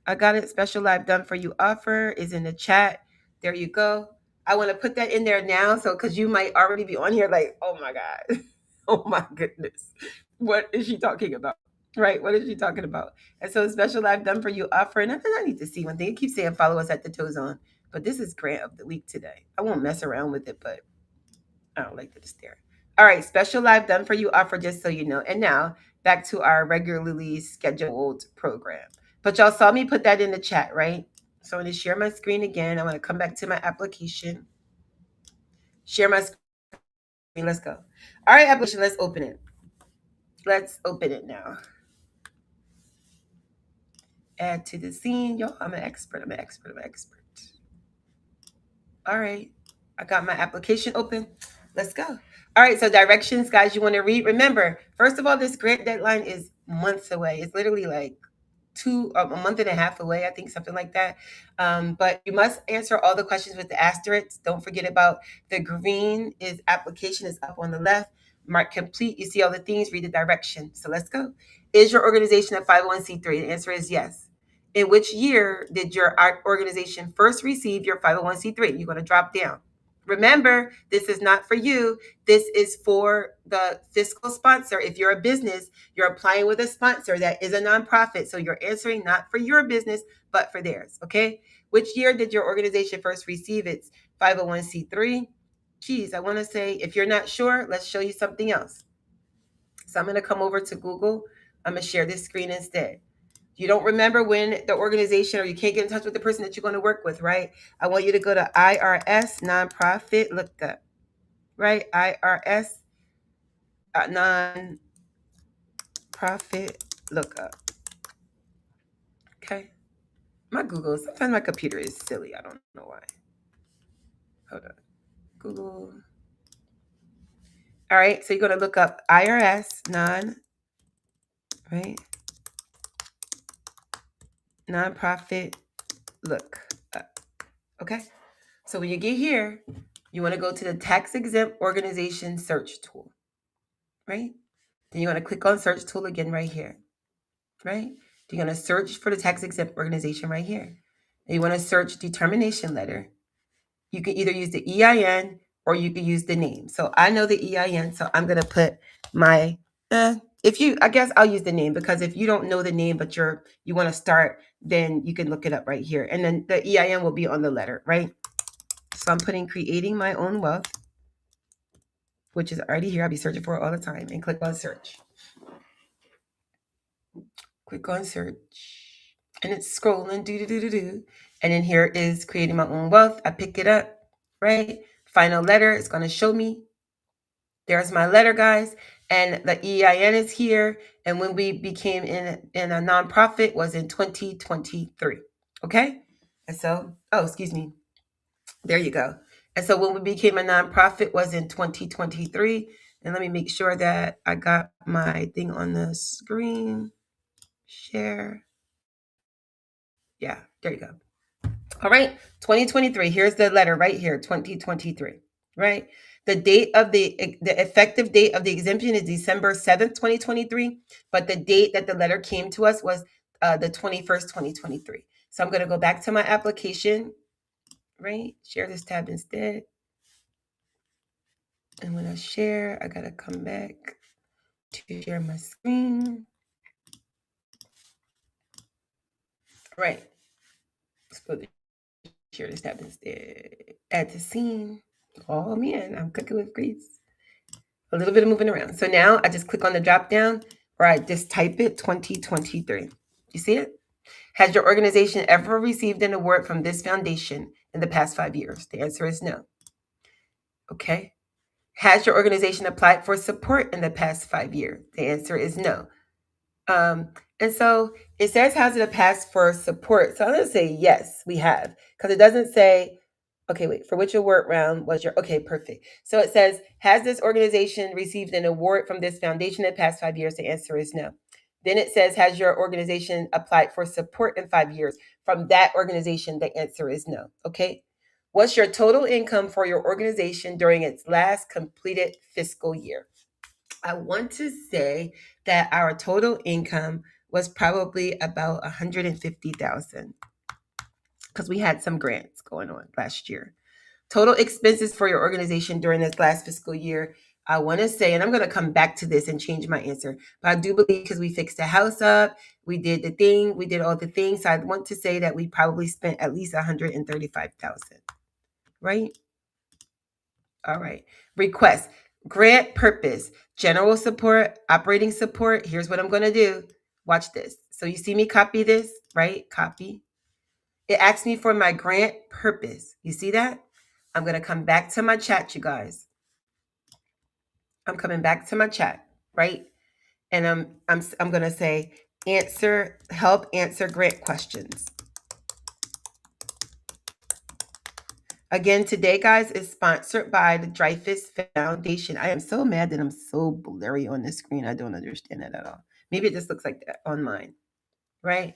I got it. Special live done for you offer is in the chat. There you go. I want to put that in there now. So, because you might already be on here like, oh my God. Oh my goodness. What is she talking about? Right. What is she talking about? And so special live done for you offer. And I need to see one thing. It keeps saying follow us at the Toes On. But this is grant of the week today. I won't mess around with it, but I don't like to just stare. All right. Special live done for you offer, just so you know. And now back to our regularly scheduled program. But y'all saw me put that in the chat, right? So I'm going to share my screen again. I'm going to come back to my application. Share my screen. Let's go. All right, application. Let's open it. Let's open it now. Add to the scene. Y'all, I'm an expert. All right. I got my application open. Let's go. All right. So directions, guys, you want to read. Remember, first of all, this grant deadline is months away. It's literally like a month and a half away, I think, something like that. But you must answer all the questions with the asterisks. Don't forget about the green is application is up on the left. Mark complete. You see all the things, read the direction. So let's go. Is your organization a 501c3? The answer is yes. In which year did your organization first receive your 501c3? You're going to drop down. Remember, this is not for you. This is for the fiscal sponsor. If you're a business, you're applying with a sponsor that is a nonprofit. So you're answering not for your business, but for theirs. Okay. Which year did your organization first receive its 501c3? Geez, I want to say, if you're not sure, let's show you something else. So I'm going to come over to Google. I'm going to share this screen instead. You don't remember when the organization, or you can't get in touch with the person that you're going to work with, right? I want you to go to IRS nonprofit lookup, right? IRS nonprofit lookup. Okay. My Google, sometimes my computer is silly. I don't know why. Hold on. Google. All right. So you're going to look up IRS nonprofit look up. Okay. So when you get here, you want to go to the tax exempt organization search tool, right? Then you want to click on search tool again right here, right? You're going to search for the tax exempt organization right here. And you want to search determination letter. You can either use the EIN or you can use the name. So I know the EIN, so I'm going to put my, I guess I'll use the name, because if you don't know the name, but you want to start, then you can look it up right here. And then the EIN will be on the letter, right? So I'm putting creating my own wealth. which is already here. I'll be searching for it all the time, and click on search. Click on search, and it's scrolling, do. And then here is creating my own wealth. I pick it up, right? Final letter, it's going to show me. There's my letter, guys. And the EIN is here. And when we became in a nonprofit was in 2023. Okay? And so, excuse me. There you go. And so when we became a nonprofit was in 2023. And let me make sure that I got my thing on the screen. Share. Yeah, there you go. All right, 2023. Here's the letter right here, 2023. Right? The date of the effective date of the exemption is December 7th, 2023, but the date that the letter came to us was the 21st, 2023. So I'm going to go back to my application, right? Share this tab instead. And when I share, I got to come back to share my screen. All right. Let's put the share this tab instead. Add to scene. Oh man, I'm cooking with grease. A little bit of moving around. So now I just click on the drop down, or I just type it 2023. You see it? Has your organization ever received an award from this foundation in the past 5 years? The answer is no. Okay. Has your organization applied for support in the past 5 years? The answer is no. And so it says, has it applied for support? So I'm going to say yes, we have, because it doesn't say, okay, wait, for which award round was your, okay, perfect. So it says, has this organization received an award from this foundation in the past 5 years? The answer is no. Then it says, has your organization applied for support in 5 years from that organization? The answer is no. Okay. What's your total income for your organization during its last completed fiscal year? I want to say that our total income was probably about $150,000 because we had some grants going on last year. Total expenses for your organization during this last fiscal year, I want to say, and I'm going to come back to this and change my answer, but I do believe because we fixed the house up, we did the thing, we did all the things. So I want to say that we probably spent at least $135,000, right? All right. Request. Grant purpose. General support, operating support. Here's what I'm going to do. Watch this. So you see me copy this, right? Copy. It asks me for my grant purpose. You see that? I'm going to come back to my chat, you guys. I'm coming back to my chat, right? And I'm going to say help answer grant questions. Again, today, guys, is sponsored by the Dreyfus Foundation. I am so mad that I'm so blurry on the screen. I don't understand that at all. Maybe it just looks like that on mine, right?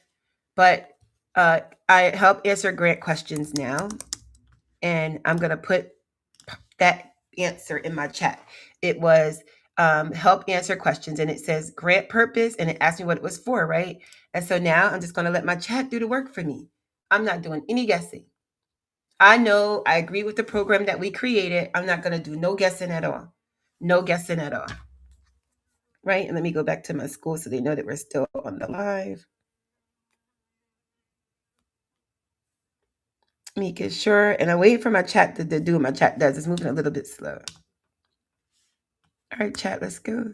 But I help answer grant questions now. And I'm going to put that answer in my chat. It was help answer questions. And it says grant purpose. And it asked me what it was for, right? And so now I'm just going to let my chat do the work for me. I'm not doing any guessing. I know I agree with the program that we created. I'm not going to do no guessing at all. No guessing at all. Right? And let me go back to my school so they know that we're still on the live. Making sure. And I'm waiting for my chat to do what my chat does. It's moving a little bit slow. All right, chat, let's go.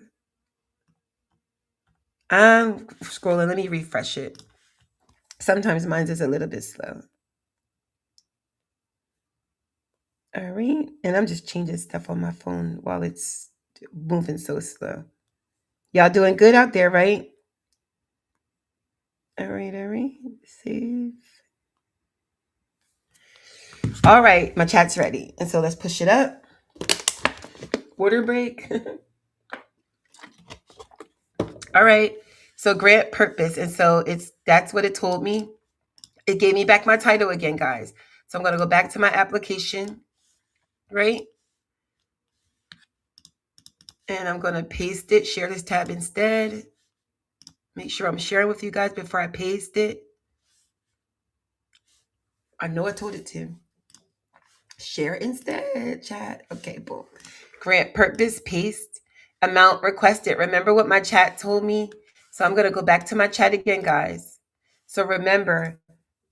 I'm scrolling. Let me refresh it. Sometimes mine is a little bit slow. All right. And I'm just changing stuff on my phone while it's moving so slow. Y'all doing good out there, right? All right. Save. All right, my chat's ready. And so let's push it up. Water break. All right. So grant purpose. And so that's what it told me. It gave me back my title again, guys. So I'm going to go back to my application, right? And I'm going to paste it, share this tab instead. Make sure I'm sharing with you guys before I paste it. I know I told it to. Share instead, chat. Okay, boom. Grant purpose, paste. Amount requested. Remember what my chat told me? So I'm going to go back to my chat again, guys. So remember,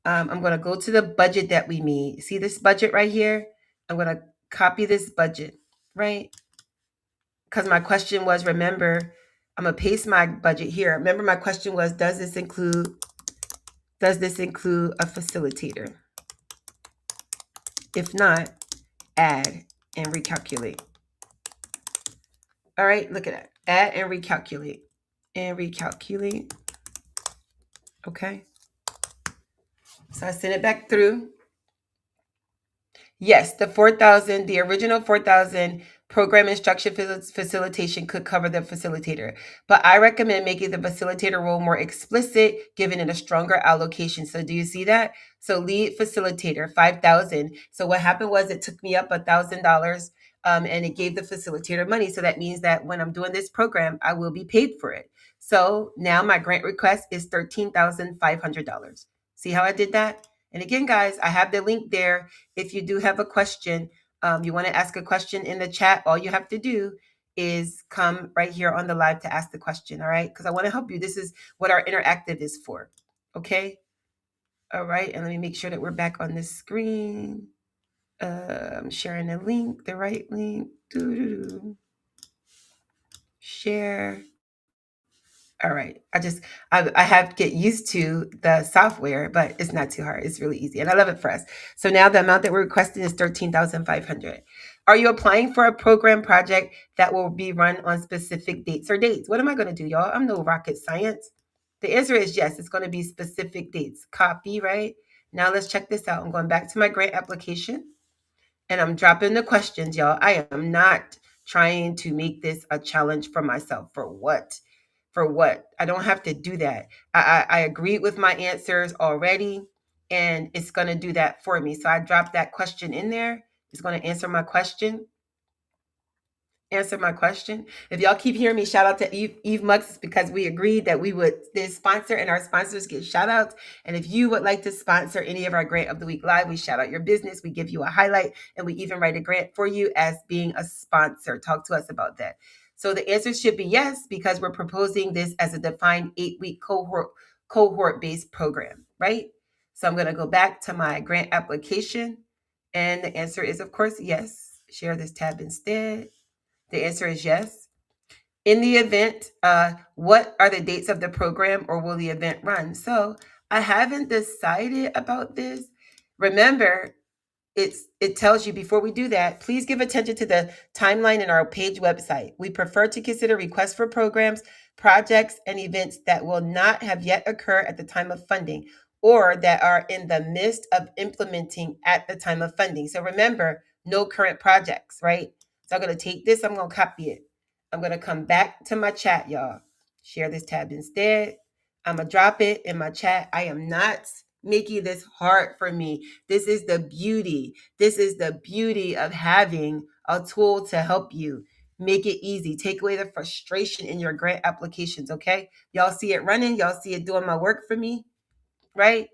I'm going to go to the budget that we made. See this budget right here? I'm going to copy this budget, right? because my question was, remember, I'm gonna paste my budget here. Remember, my question was, does this include a facilitator? If not, add and recalculate. All right, look at that. Add and recalculate. And recalculate. Okay. So I sent it back through. Yes, the original 4,000 program instruction facilitation could cover the facilitator, but I recommend making the facilitator role more explicit, giving it a stronger allocation. So do you see that? So lead facilitator, 5,000. So what happened was it took me up $1,000, and it gave the facilitator money. So that means that when I'm doing this program, I will be paid for it. So now my grant request is $13,500. See how I did that? And again, guys, I have the link there. If you do have a question, you want to ask a question in the chat, all you have to do is come right here on the live to ask the question, all right? Because I want to help you. This is what our interactive is for, okay? All right, and let me make sure that we're back on this screen. I'm sharing a link, the right link. Share. All right. I have to get used to the software, but it's not too hard. It's really easy. And I love it for us. So now the amount that we're requesting is 13,500. Are you applying for a program project that will be run on specific dates or dates? What am I going to do, y'all? I'm no rocket science. The answer is yes. It's going to be specific dates. Copy, right? Now let's check this out. I'm going back to my grant application and I'm dropping the questions, y'all. I am not trying to make this a challenge for myself. For what? For what? I don't have to do that. I agreed with my answers already, and it's going to do that for me. So I dropped that question in there. It's going to answer my question. Answer my question. If y'all keep hearing me shout out to Eve Mux, because we agreed that we would this sponsor and our sponsors get shout outs. And if you would like to sponsor any of our Grant of the Week live, we shout out your business, we give you a highlight, and we even write a grant for you as being a sponsor. Talk to us about that. So the answer should be yes, because we're proposing this as a defined 8-week cohort based program, right? So I'm going to go back to my grant application, and the answer is, of course, yes. Share this tab instead. The answer is yes. In the event, what are the dates of the program, or will the event run? So I haven't decided about this. Remember, it tells you before we do that, please give attention to the timeline in our page website. We prefer to consider requests for programs, projects, and events that will not have yet occurred at the time of funding or that are in the midst of implementing at the time of funding. So remember, no current projects, right? So I'm going to take this, I'm going to copy it. I'm going to come back to my chat, y'all. Share this tab instead. I'm going to drop it in my chat. I am not making this hard for me. This is the beauty. This is the beauty of having a tool to help you. Make it easy. Take away the frustration in your grant applications, okay? Y'all see it running. Y'all see it doing my work for me, right?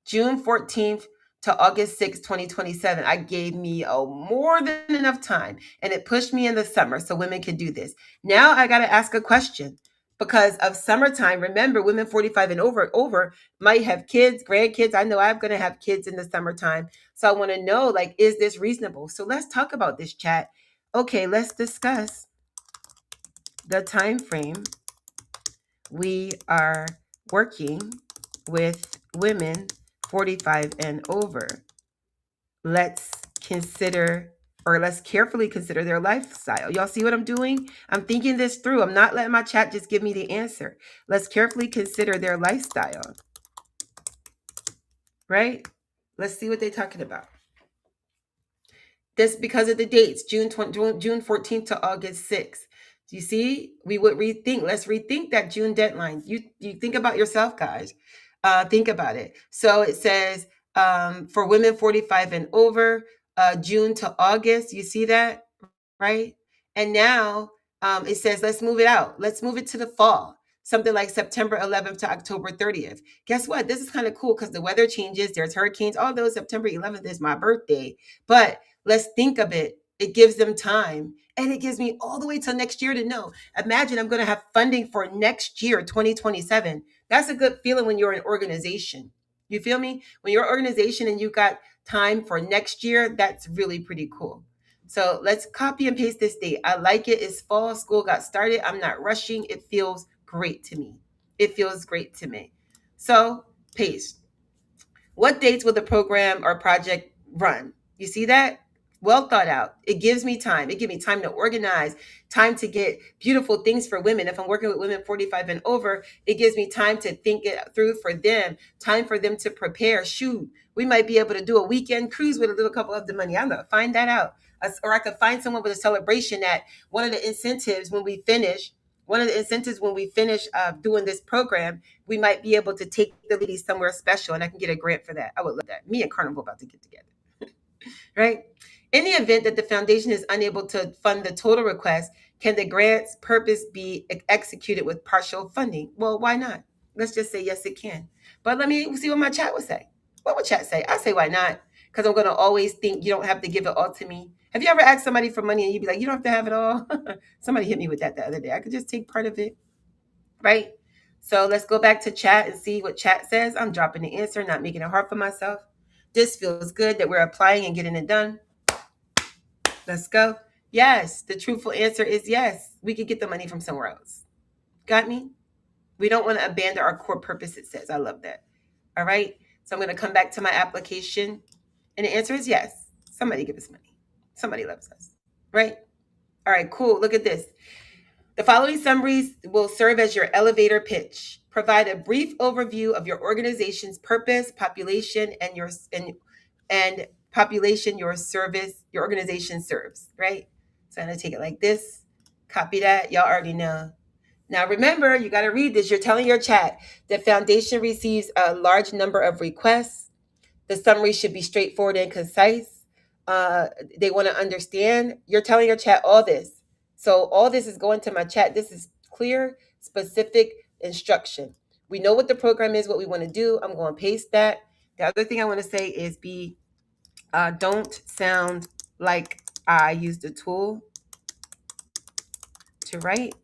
June 14th to August 6th, 2027. I gave me more than enough time, and it pushed me in the summer so women can do this. Now I got to ask a question because of summertime. Remember, women 45 and over might have kids, grandkids. I know I'm going to have kids in the summertime. So I want to know, like, is this reasonable? So let's talk about this, chat. Okay, let's discuss the time frame we are working with women 45 and over. Let's carefully consider their lifestyle. Y'all see what I'm doing? I'm thinking this through. I'm not letting my chat just give me the answer. Let's carefully consider their lifestyle, right? Let's see what they're talking about. This because of the dates, June 14th to August 6th. Do you see? We would rethink. Let's rethink that June deadline. You think about yourself, guys. Think about it. So it says for women 45 and over, June to August. You see that, right? And now it says let's move it out. Let's move it to the fall. Something like September 11th to October 30th. Guess what? This is kind of cool because the weather changes. There's hurricanes. Although September 11th is my birthday, but let's think of it. It gives them time, and it gives me all the way till next year to know. Imagine I'm going to have funding for next year, 2027. That's a good feeling when you're an organization. You feel me? When you're an organization and you got time for next year, that's really pretty cool. So let's copy and paste this date. I like it. It's fall. School got started. I'm not rushing. It feels great to me. It feels great to me. So paste. What dates will the program or project run? You see that? Well thought out. It gives me time. It gives me time to organize, time to get beautiful things for women. If I'm working with women 45 and over, it gives me time to think it through for them, time for them to prepare. Shoot, we might be able to do a weekend cruise with a little couple of the money. I'm going to find that out. Or I could find someone with a celebration that one of the incentives when we finish, doing this program, we might be able to take the ladies somewhere special and I can get a grant for that. I would love that. Me and Carnival about to get together, right? In the event that the foundation is unable to fund the total request, can the grant's purpose be executed with partial funding? Well, why not? Let's just say yes, it can. But let me see what my chat would say. What would chat say? I say why not? Because I'm going to always think you don't have to give it all to me. Have you ever asked somebody for money and you'd be like, you don't have to have it all? Somebody hit me with that the other day. I could just take part of it, right? So let's go back to chat and see what chat says. I'm dropping the answer, not making it hard for myself. This feels good that we're applying and getting it done. Let's go. Yes, the truthful answer is yes. We could get the money from somewhere else. Got me? We don't want to abandon our core purpose, it says. I love that. All right. So I'm going to come back to my application. And the answer is yes. Somebody give us money. Somebody loves us. Right? All right, cool. Look at this. The following summaries will serve as your elevator pitch. Provide a brief overview of your organization's purpose, population, and population your organization serves, right? So I'm gonna take it like this. Copy that. Y'all already know. Now remember, you got to read this. You're telling your chat the foundation receives a large number of requests. The summary should be straightforward and concise. They want to understand. You're telling your chat all this. So all this is going to my chat. This is clear, specific instruction. We know what the program is, what we want to do. I'm going to paste that. The other thing I want to say is don't sound like I used a tool to write.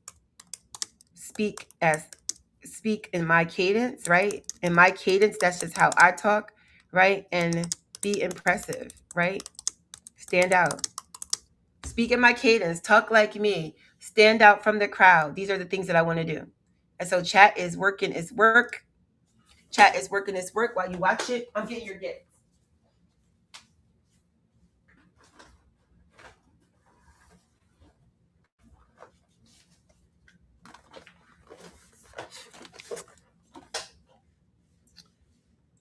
Speak in my cadence, right? In my cadence, that's just how I talk, right? And be impressive, right? Stand out. Speak in my cadence, talk like me, stand out from the crowd. These are the things that I want to do. And so chat is working its work. Chat is working its work while you watch it. I'm getting your gift.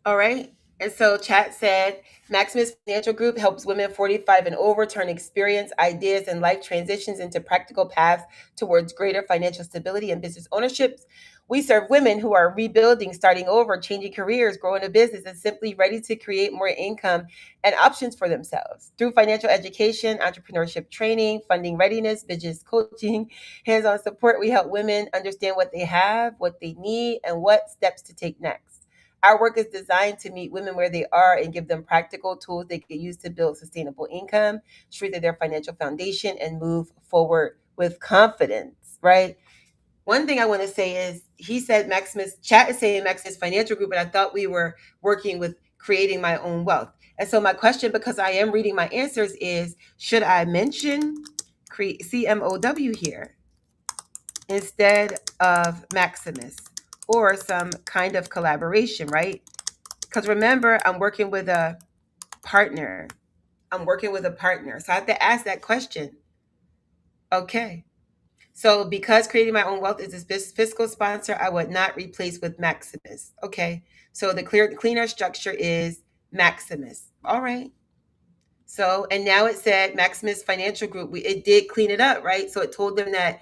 All right. And so chat said Maximus Financial Group helps women 45 and over turn experience, ideas, and life transitions into practical paths towards greater financial stability and business ownership. We serve women who are rebuilding, starting over, changing careers, growing a business, and simply ready to create more income and options for themselves. Through financial education, entrepreneurship training, funding readiness, business coaching, hands-on support, we help women understand what they have, what they need, and what steps to take next. Our work is designed to meet women where they are and give them practical tools they can use to build sustainable income, strengthen their financial foundation, and move forward with confidence, right? One thing I want to say is he said Maximus, chat is saying Maximus Financial Group, but I thought we were working with creating my own wealth. And so my question, because I am reading my answers, is should I mention CMOW here instead of Maximus or some kind of collaboration, right? Because remember, I'm working with a partner. So I have to ask that question. Okay. So because creating my own wealth is this fiscal sponsor, I would not replace with Maximus. Okay. So the cleaner structure is Maximus. All right. So, and now it said Maximus Financial Group. It did clean it up, right? So it told them that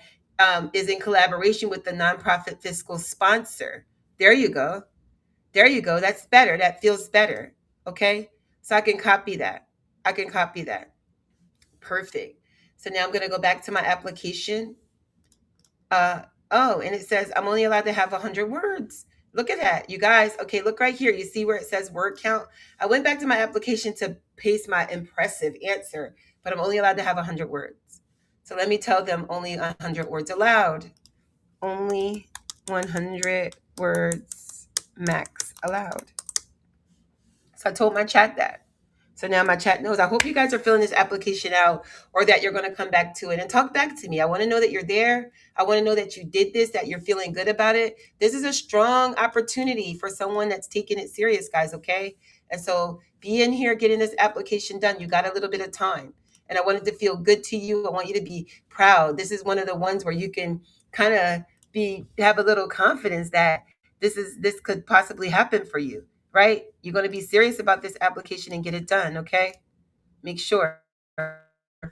is in collaboration with the nonprofit fiscal sponsor. There you go. There you go. That's better. That feels better. Okay. So I can copy that. Perfect. So now I'm going to go back to my application. Oh, and it says I'm only allowed to have 100 words. Look at that, you guys. Okay, look right here. You see where it says word count? I went back to my application to paste my impressive answer, but I'm only allowed to have 100 words. So let me tell them only 100 words allowed. Only 100 words max allowed. So I told my chat that. So now my chat knows. I hope you guys are filling this application out, or that you're going to come back to it and talk back to me. I want to know that you're there. I want to know that you did this, that you're feeling good about it. This is a strong opportunity for someone that's taking it serious, guys, okay? And so be in here getting this application done. You got a little bit of time. And I want it to feel good to you. I want you to be proud. This is one of the ones where you can kind of have a little confidence that this could possibly happen for you, right? You're going to be serious about this application and get it done, okay? Make sure. So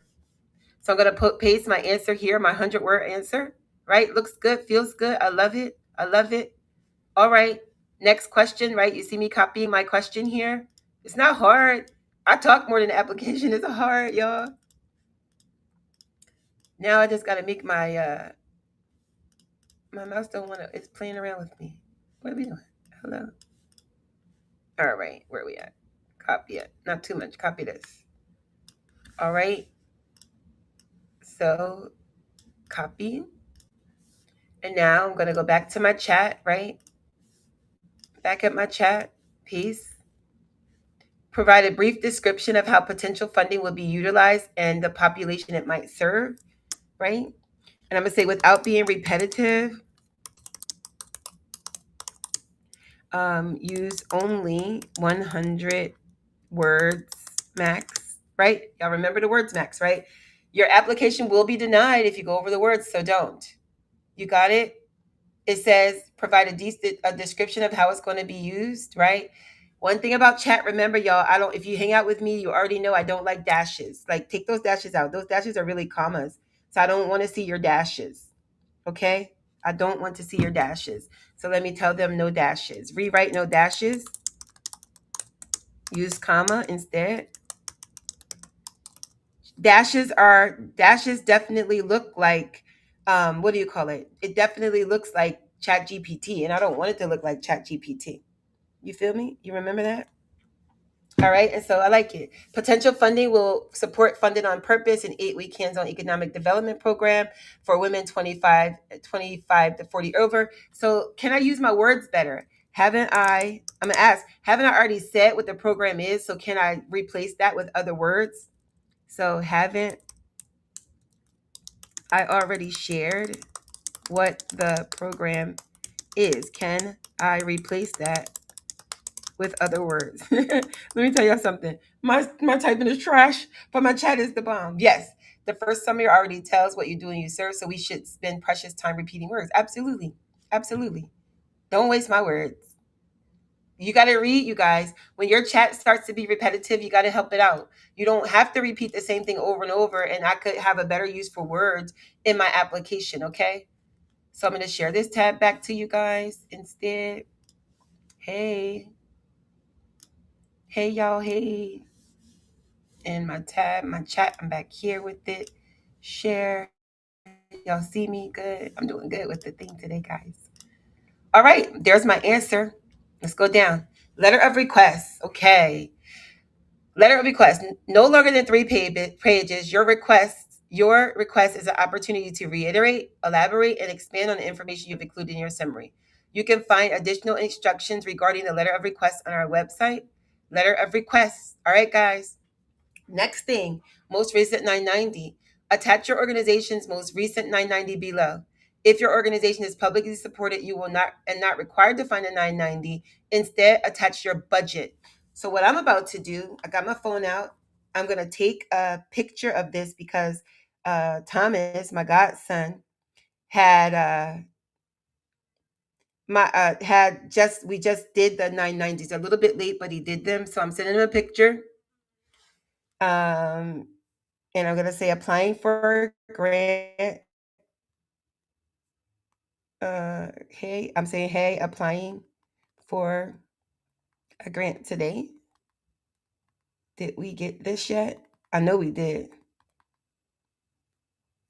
I'm going to paste my answer here, my 100-word answer, right? Looks good, feels good. I love it. I love it. All right. Next question, right? You see me copying my question here. It's not hard. I talk more than the application is hard, y'all. Now I just got to make my mouse don't want to, it's playing around with me. What are we doing? Hello. All right. Where are we at? Copy it. Not too much. Copy this. All right. So copy. And now I'm going to go back to my chat, right? Back at my chat. Peace. Provide a brief description of how potential funding will be utilized and the population it might serve, right? And I'm going to say, without being repetitive, use only 100 words max, right? Y'all remember the words max, right? Your application will be denied if you go over the words, so don't. You got it? It says provide a description of how it's going to be used, right? One thing about chat, remember, y'all, if you hang out with me, you already know I don't like dashes. Like, take those dashes out. Those dashes are really commas. So I don't want to see your dashes. Okay? I don't want to see your dashes. So let me tell them no dashes. Rewrite no dashes. Use comma instead. Dashes definitely look like what do you call it? It definitely looks like Chat GPT, and I don't want it to look like Chat GPT. You feel me? You remember that? All right. And so I like it. Potential funding will support Funded on Purpose, an 8-week hands-on economic development program for women 25 to 40 over. So can I use my words better? I'm going to ask, haven't I already said what the program is? So can I replace that with other words? So haven't I already shared what the program is? Can I replace that with other words? Let me tell y'all something. My typing is trash, but my chat is the bomb. Yes, the first summary already tells what you do and you serve, so we should spend precious time repeating words. Absolutely. Absolutely. Don't waste my words. You got to read, you guys. When your chat starts to be repetitive, you got to help it out. You don't have to repeat the same thing over and over, and I could have a better use for words in my application, okay? So I'm going to share this tab back to you guys instead. Hey. Hey, y'all. Hey. And my chat, I'm back here with it. Share. Y'all see me good? I'm doing good with the thing today, guys. All right. There's my answer. Let's go down. Letter of request. Okay. Letter of request. No longer than 3 pages. Your request is an opportunity to reiterate, elaborate, and expand on the information you've included in your summary. You can find additional instructions regarding the letter of request on our website. Letter of request. All right, guys. Next thing, most recent 990. Attach your organization's most recent 990 below. If your organization is publicly supported, you will not required to find a 990. Instead, attach your budget. So what I'm about to do, I got my phone out. I'm going to take a picture of this because Thomas, my godson, had we just did the 990s a little bit late, but he did them. So I'm sending him a picture. And I'm going to say applying for a grant. Hey, I'm saying, hey, applying for a grant today. Did we get this yet? I know we did.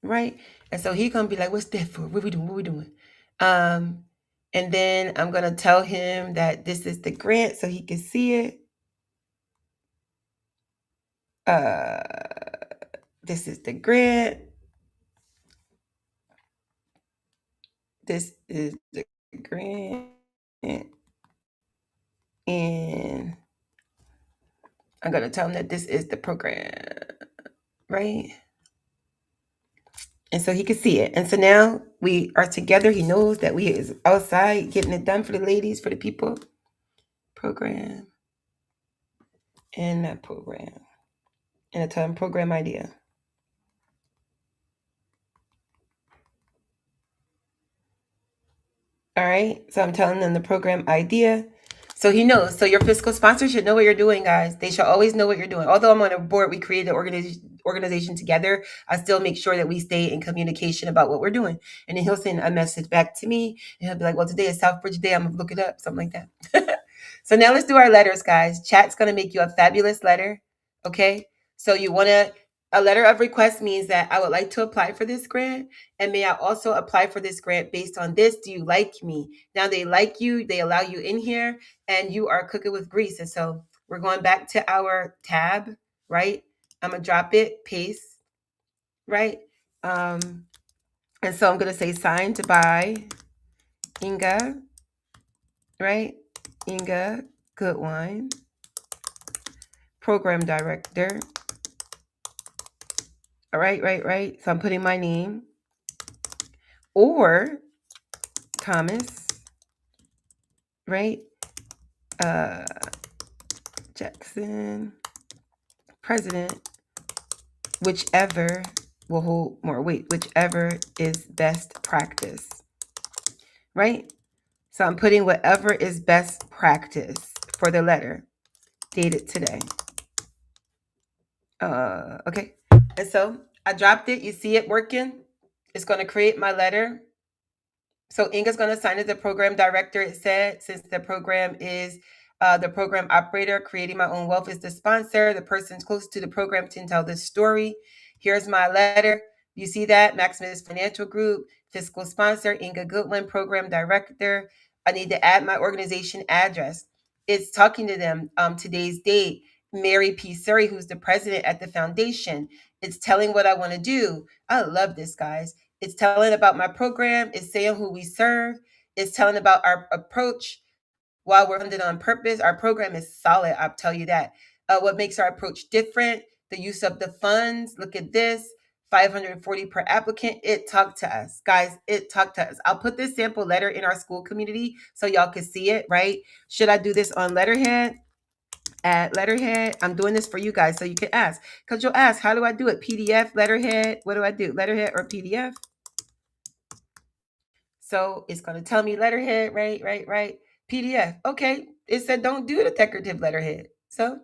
Right? And so he going to be like, what's that for? What we doing? What we doing? And then I'm going to tell him that this is the grant so he can see it. This is the grant. This is the grant. And I'm going to tell him that this is the program, right? And so he can see it. And so now we are together. He knows that we is outside getting it done for the ladies, for the people. Program and that program. And I tell him program idea. All right. So I'm telling them the program idea. So he knows. So your fiscal sponsor should know what you're doing, guys. They should always know what you're doing. Although I'm on a board, we created an organization together. I still make sure that we stay in communication about what we're doing. And then he'll send a message back to me, and he'll be like, "Well, today is Southbridge Day. I'm gonna look it up," something like that. So now let's do our letters, guys. Chat's gonna make you a fabulous letter. Okay. So you wanna a letter of request means that I would like to apply for this grant. And may I also apply for this grant based on this? Do you like me? Now they like you, they allow you in here, and you are cooking with grease. And so we're going back to our tab, right? I'm gonna drop it, paste, right? And so I'm gonna say signed by Inga, right? Inga Goodwine, program director. All right, right. So I'm putting my name. Or Thomas, right? Jackson, president, whichever will hold more weight, whichever is best practice, right? So I'm putting whatever is best practice for the letter, dated today. Okay. And so I dropped it. You see it working? It's going to create my letter. So Inga's going to sign as the program director. It said, since the program is the program operator, creating my own wealth is the sponsor. The person's close to the program to tell this story. Here's my letter. You see that? Maximus Financial Group, fiscal sponsor, Inga Goodwin, program director. I need to add my organization address. It's talking to them. Today's date. Mary P. Surrey, who's the president at the foundation. It's telling what I want to do. I love this, guys. It's telling about my program. It's saying who we serve. It's telling about our approach. While we're funded on purpose, our program is solid. I'll tell you that. What makes our approach different? The use of the funds. Look at this. 540 per applicant. It talked to us, guys. It talked to us. I'll put this sample letter in our school community so y'all can see it, right? Should I do this on letterhead? At letterhead, I'm doing this for you guys so you can ask, because you'll ask, how do I do it? PDF, letterhead, what do I do? Letterhead or PDF? So it's going to tell me letterhead, right. PDF. Okay. It said don't do the decorative letterhead. So,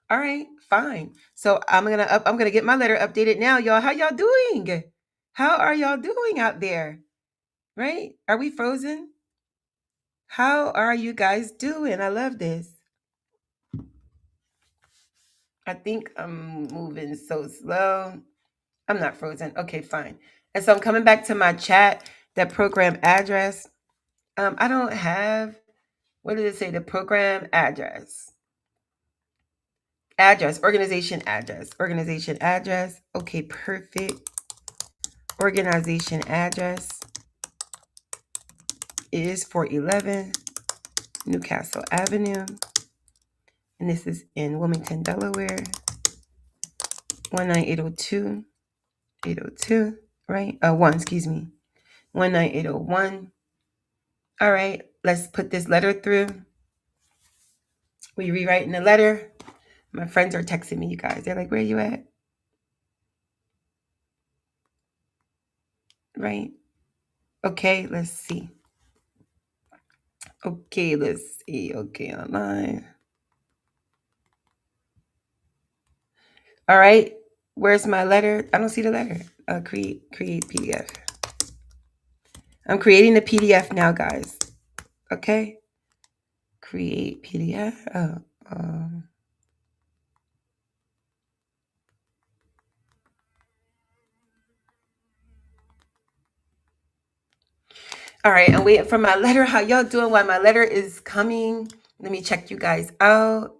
all right, fine. So I'm gonna get my letter updated now, y'all. How y'all doing? How are y'all doing out there? Right? Are we frozen? How are you guys doing? I love this. I think I'm moving so slow. I'm not frozen. Okay, fine. And so I'm coming back to my chat, that program address. I don't have, what did it say? The program address. Organization address. Okay, perfect. Organization address is 411 Newcastle Avenue. And this is in Wilmington, Delaware. 19802. 802, right? 19801. All right, let's put this letter through. We rewriting the letter. My friends are texting me, you guys. They're like, where are you at? Right? Okay, let's see. Okay, let's see. Okay, online. All right, where's my letter? I don't see the letter. Create PDF. I'm creating the PDF now, guys. Okay. Create PDF. All right, I'm waiting for my letter. How y'all doing while my letter is coming? Let me check you guys out.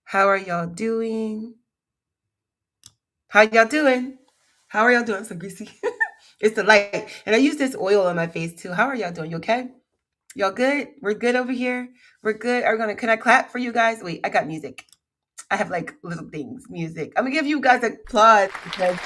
How are y'all doing? How y'all doing? How are y'all doing? So greasy. It's the light. And I use this oil on my face too. How are y'all doing? You okay? Y'all good? We're good over here. We're good. Can I clap for you guys? Wait, I got music. I have like little things, music. I'm gonna give you guys applause because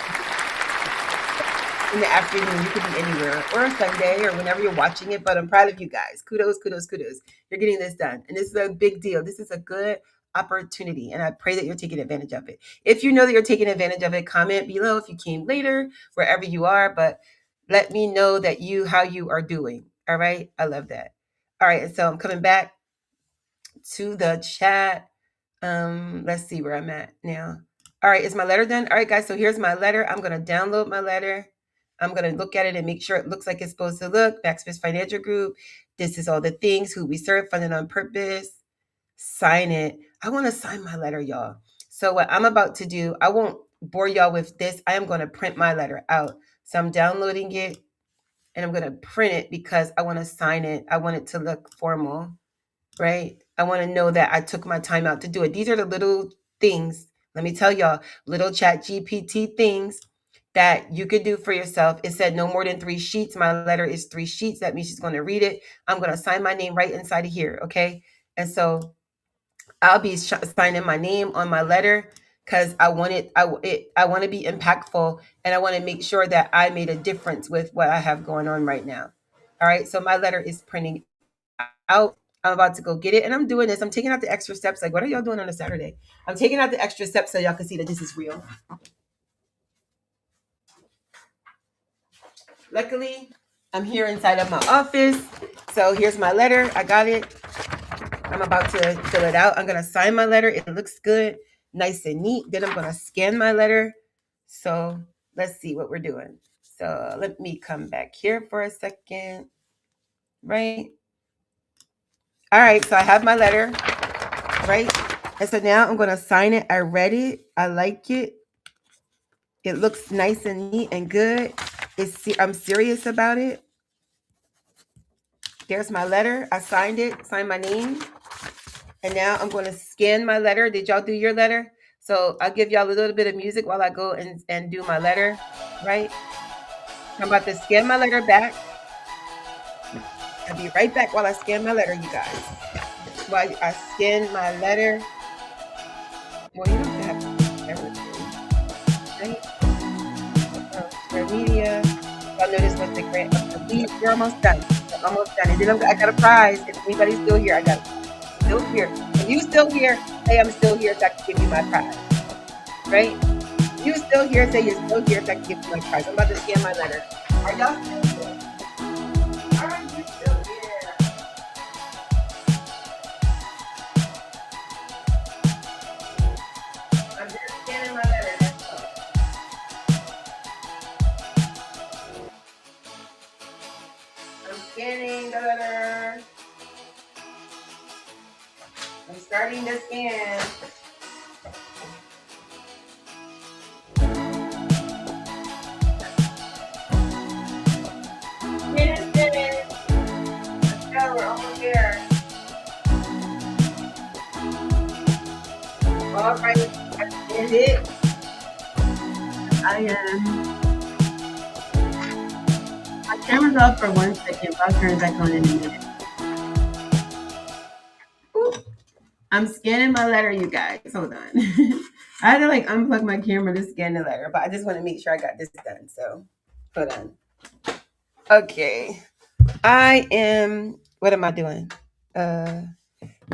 in the afternoon, you could be anywhere or a Sunday or whenever you're watching it. But I'm proud of you guys. Kudos, kudos, kudos. You're getting this done. And this is a big deal. This is a good opportunity. And I pray that you're taking advantage of it. If you know that you're taking advantage of it, comment below if you came later, wherever you are. But let me know that how you are doing. All right. I love that. All right. And so I'm coming back to the chat. Let's see where I'm at now. All right, is my letter done? All right, guys, so here's my letter. I'm gonna download my letter. I'm gonna look at it and make sure it looks like it's supposed to look. Backspace Financial Group. This is all the things, who we serve, funded on purpose. Sign it. I want to sign my letter, y'all. So what I'm about to do, I won't bore y'all with this. I am gonna print my letter out. So I'm downloading it and I'm gonna print it because I want to sign it. I want it to look formal, right? I want to know that I took my time out to do it. These are the little things, let me tell y'all, little chat GPT things that you could do for yourself. It said no more than 3 sheets. My letter is 3 sheets. That means she's going to read it. I'm going to sign my name right inside of here, okay? And so I'll be signing my name on my letter because I want I want to be impactful and I want to make sure that I made a difference with what I have going on right now. All right, so my letter is printing out. I'm about to go get it. And I'm doing this. I'm taking out the extra steps. Like, what are y'all doing on a Saturday? I'm taking out the extra steps so y'all can see that this is real. Luckily, I'm here inside of my office. So here's my letter. I got it. I'm about to fill it out. I'm going to sign my letter. It looks good, nice and neat. Then I'm going to scan my letter. So let's see what we're doing. So let me come back here for a second. Right. All right. So I have my letter. Right. And so now I'm going to sign it. I read it. I like it. It looks nice and neat and good. I'm serious about it. There's my letter. I signed it, signed my name. And now I'm going to scan my letter. Did y'all do your letter? So I'll give y'all a little bit of music while I go and do my letter, right? I'm about to scan my letter back. I'll be right back while I scan my letter, you guys. While I scan my letter. Well, you don't have to everything, right? Media. Y'all know this was the grant of the week. We're almost done. I'm almost done. And then I got a prize. If anybody's still here, I got still here. If you still here, say I'm still here so I can give you my prize. Right? If you still here, say you're still here so I can give you my prize. I'm about to scan my letter. Are y'all still here? Are you still here? I'm just scanning my letter. That's all. I'm scanning the letter. I'm starting to scan. Finish. Let's go. We're almost there. All right. I scanned it. I am. My camera's off for 1 second, but I'll turn it back on in a minute. Ooh. I'm scanning my letter, you guys. Hold on. I had to like unplug my camera to scan the letter, but I just want to make sure I got this done. So hold on. Okay. What am I doing? All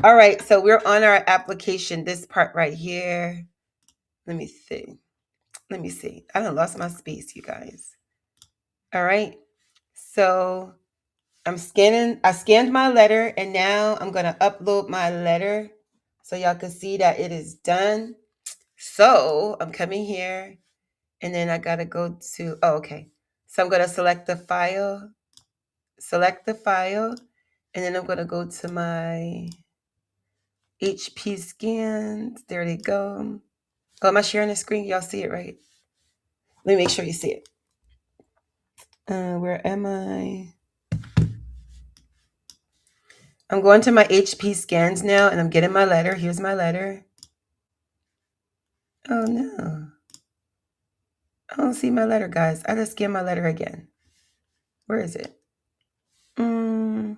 right. So we're on our application. This part right here. Let me see. I done lost my space, you guys. All right. So I scanned my letter and now I'm going to upload my letter so y'all can see that it is done. So I'm coming here and then I got to go to, okay. So I'm going to select the file, and then I'm going to go to my HP scans. There they go. Oh, am I sharing the screen? Y'all see it, right? Let me make sure you see it. Where am I? I'm going to my HP scans now and I'm getting my letter. Here's my letter. Oh no. I don't see my letter, guys. I just scanned my letter again. Where is it? I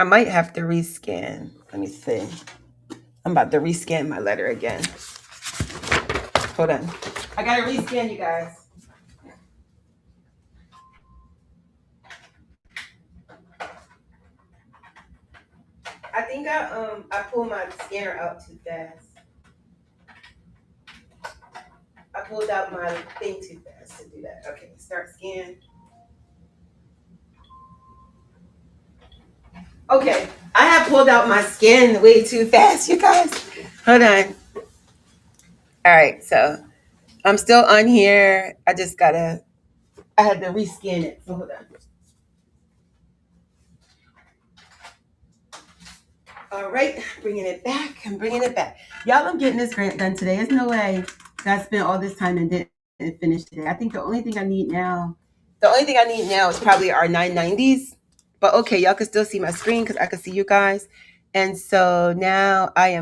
might have to rescan. Let me see. I'm about to rescan my letter again. Hold on. I gotta rescan, you guys. I think I pulled my scanner out too fast. I pulled out my thing too fast to do that. Okay, start scan. Okay, I have pulled out my scan way too fast, you guys. Hold on. All right, so I'm still on here. I had to rescan it. So hold on. All right, bringing it back. I'm bringing it back. Y'all, I'm getting this grant done today. There's no way that I spent all this time and didn't finish today. I think the only thing I need now is probably our 990s. But okay, y'all can still see my screen because I can see you guys. And so now I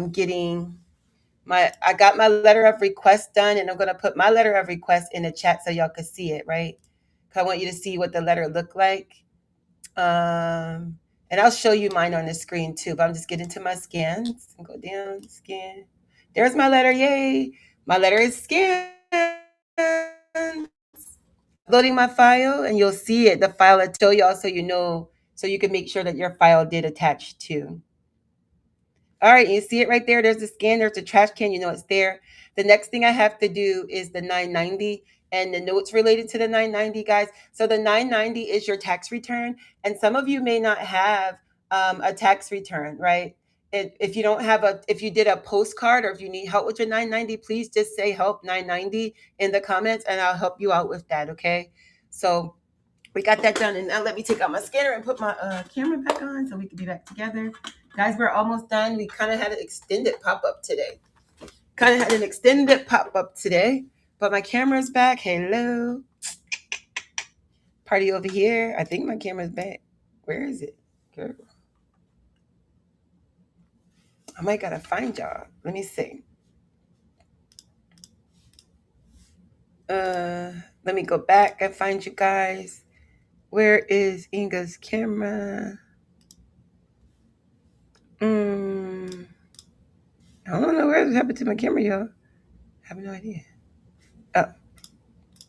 got my letter of request done, and I'm gonna put my letter of request in the chat so y'all can see it, right? Because I want you to see what the letter looked like. And I'll show you mine on the screen too, but I'm just getting to my scans and go down, scan. There's my letter, yay. My letter is scanned. Loading my file and you'll see it, the file I show y'all so you know, so you can make sure that your file did attach to. All right, you see it right there. There's the scan, there's the trash can, you know it's there. The next thing I have to do is the 990 and the notes related to the 990, guys. So the 990 is your tax return, and some of you may not have a tax return, right? If you don't have if you did a postcard or if you need help with your 990, please just say help 990 in the comments and I'll help you out with that, okay? So we got that done, and now let me take out my scanner and put my camera back on so we can be back together. Guys, we're almost done. We kind of had an extended pop-up today. But my camera's back. Hello. Party over here. I think my camera's back. Where is it? Girl. I might gotta find y'all. Let me see. Let me go back and find you guys. Where is Inga's camera? I don't know what happened to my camera, y'all. I have no idea. Oh,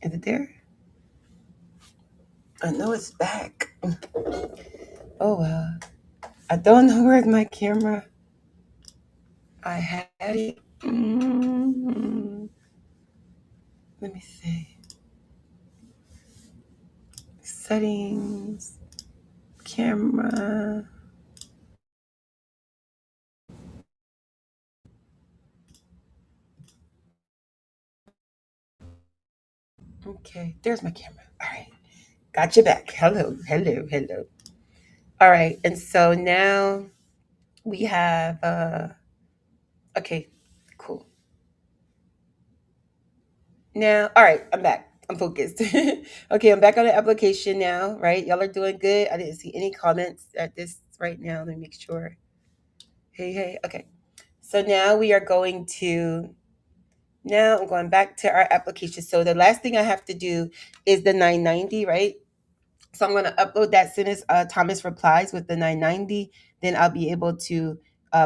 is it there? I know it's back. Oh well. I don't know where's my camera. I had it. Let me see. Settings. Camera. Okay, there's my camera. All right. Got you back. Hello. All right. And so now we have okay, cool. Now, all right, I'm back. I'm focused. Okay, I'm back on the application now, right? Y'all are doing good. I didn't see any comments at this right now. Let me make sure. Hey. Okay. So now I'm going back to our application. So the last thing I have to do is the 990, right? So I'm going to upload that as soon as Thomas replies with the 990. Then I'll be able to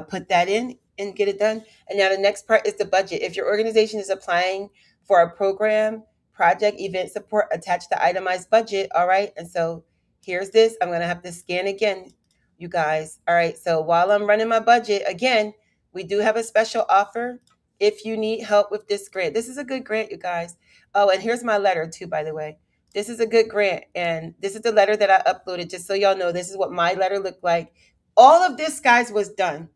put that in and get it done. And now the next part is the budget. If your organization is applying for a program, project, event support, attach the itemized budget. All right. And so here's this. I'm going to have to scan again, you guys. All right. So while I'm running my budget, again, we do have a special offer if you need help with this grant. This is a good grant, you guys. Oh, and here's my letter too, by the way. This is a good grant, and this is the letter that I uploaded, just so y'all know. This is what my letter looked like. All of this, guys, was done.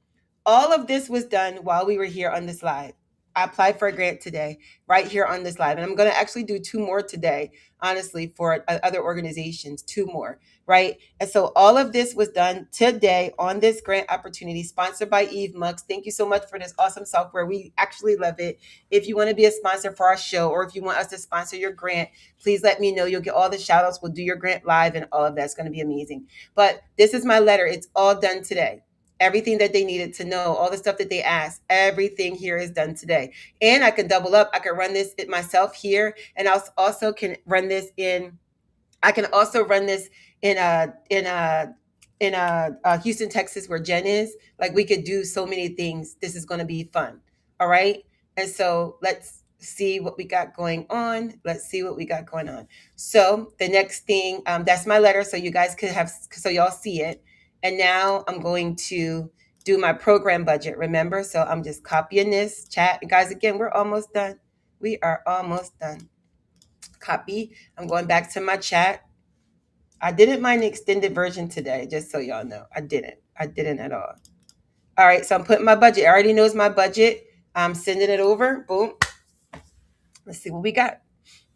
All of this was done while we were here on this live. I applied for a grant today, right here on this live. And I'm going to actually do two more today, honestly, for other organizations, two more, right? And so all of this was done today on this grant opportunity sponsored by Eve Mux. Thank you so much for this awesome software. We actually love it. If you want to be a sponsor for our show, or if you want us to sponsor your grant, please let me know. You'll get all the shout outs. We'll do your grant live and all of that's going to be amazing. But this is my letter. It's all done today. Everything that they needed to know, all the stuff that they asked, everything here is done today. And I can double up. I can run this myself here, and I also can run this in. I can also run this in a Houston, Texas, where Jen is. Like we could do so many things. This is going to be fun. All right. And so let's see what we got going on. Let's see what we got going on. So the next thing, that's my letter. So you guys could have, so y'all see it. And now I'm going to do my program budget. Remember? So I'm just copying this chat. And guys, again, we're almost done. We are almost done. Copy. I'm going back to my chat. I didn't mind the extended version today, just so y'all know. I didn't. I didn't at all. All right, so I'm putting my budget. I already knows my budget. I'm sending it over. Boom. Let's see what we got.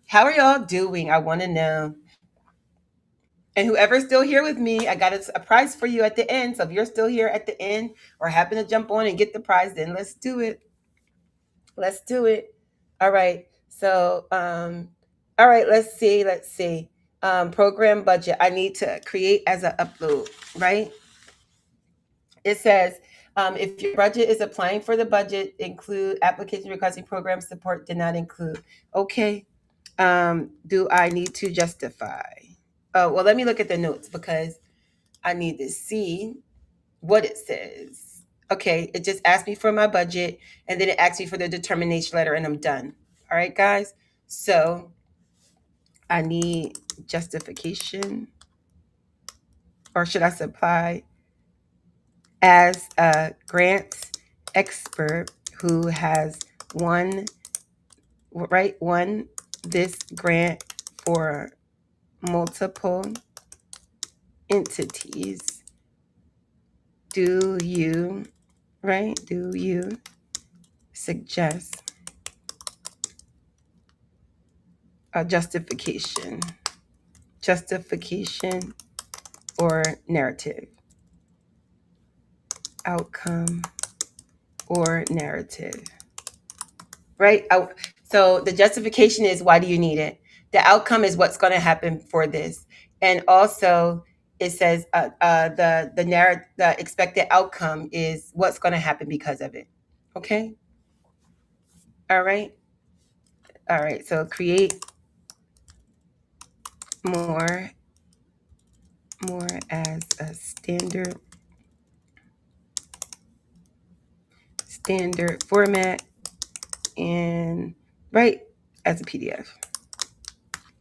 How are y'all doing? I want to know. And whoever's still here with me, I got a prize for you at the end. So if you're still here at the end or happen to jump on and get the prize, then let's do it. Let's do it. All right. So, all right, let's see. Let's see. Program budget. I need to create as an upload, right? It says, if your budget is applying for the budget, include application requesting program support did not include. Okay. Do I need to justify? Oh, well, let me look at the notes because I need to see what it says. Okay, it just asked me for my budget and then it asked me for the determination letter and I'm done. All right, guys. So I need justification, or should I supply as a grants expert who has won this grant for multiple entities. Do you suggest a justification or narrative, outcome or narrative, right? So the justification is, why do you need it? The outcome is what's going to happen for this. And also it says the expected outcome is what's going to happen because of it. Okay. All right. All right. So create more as a standard format and right as a PDF.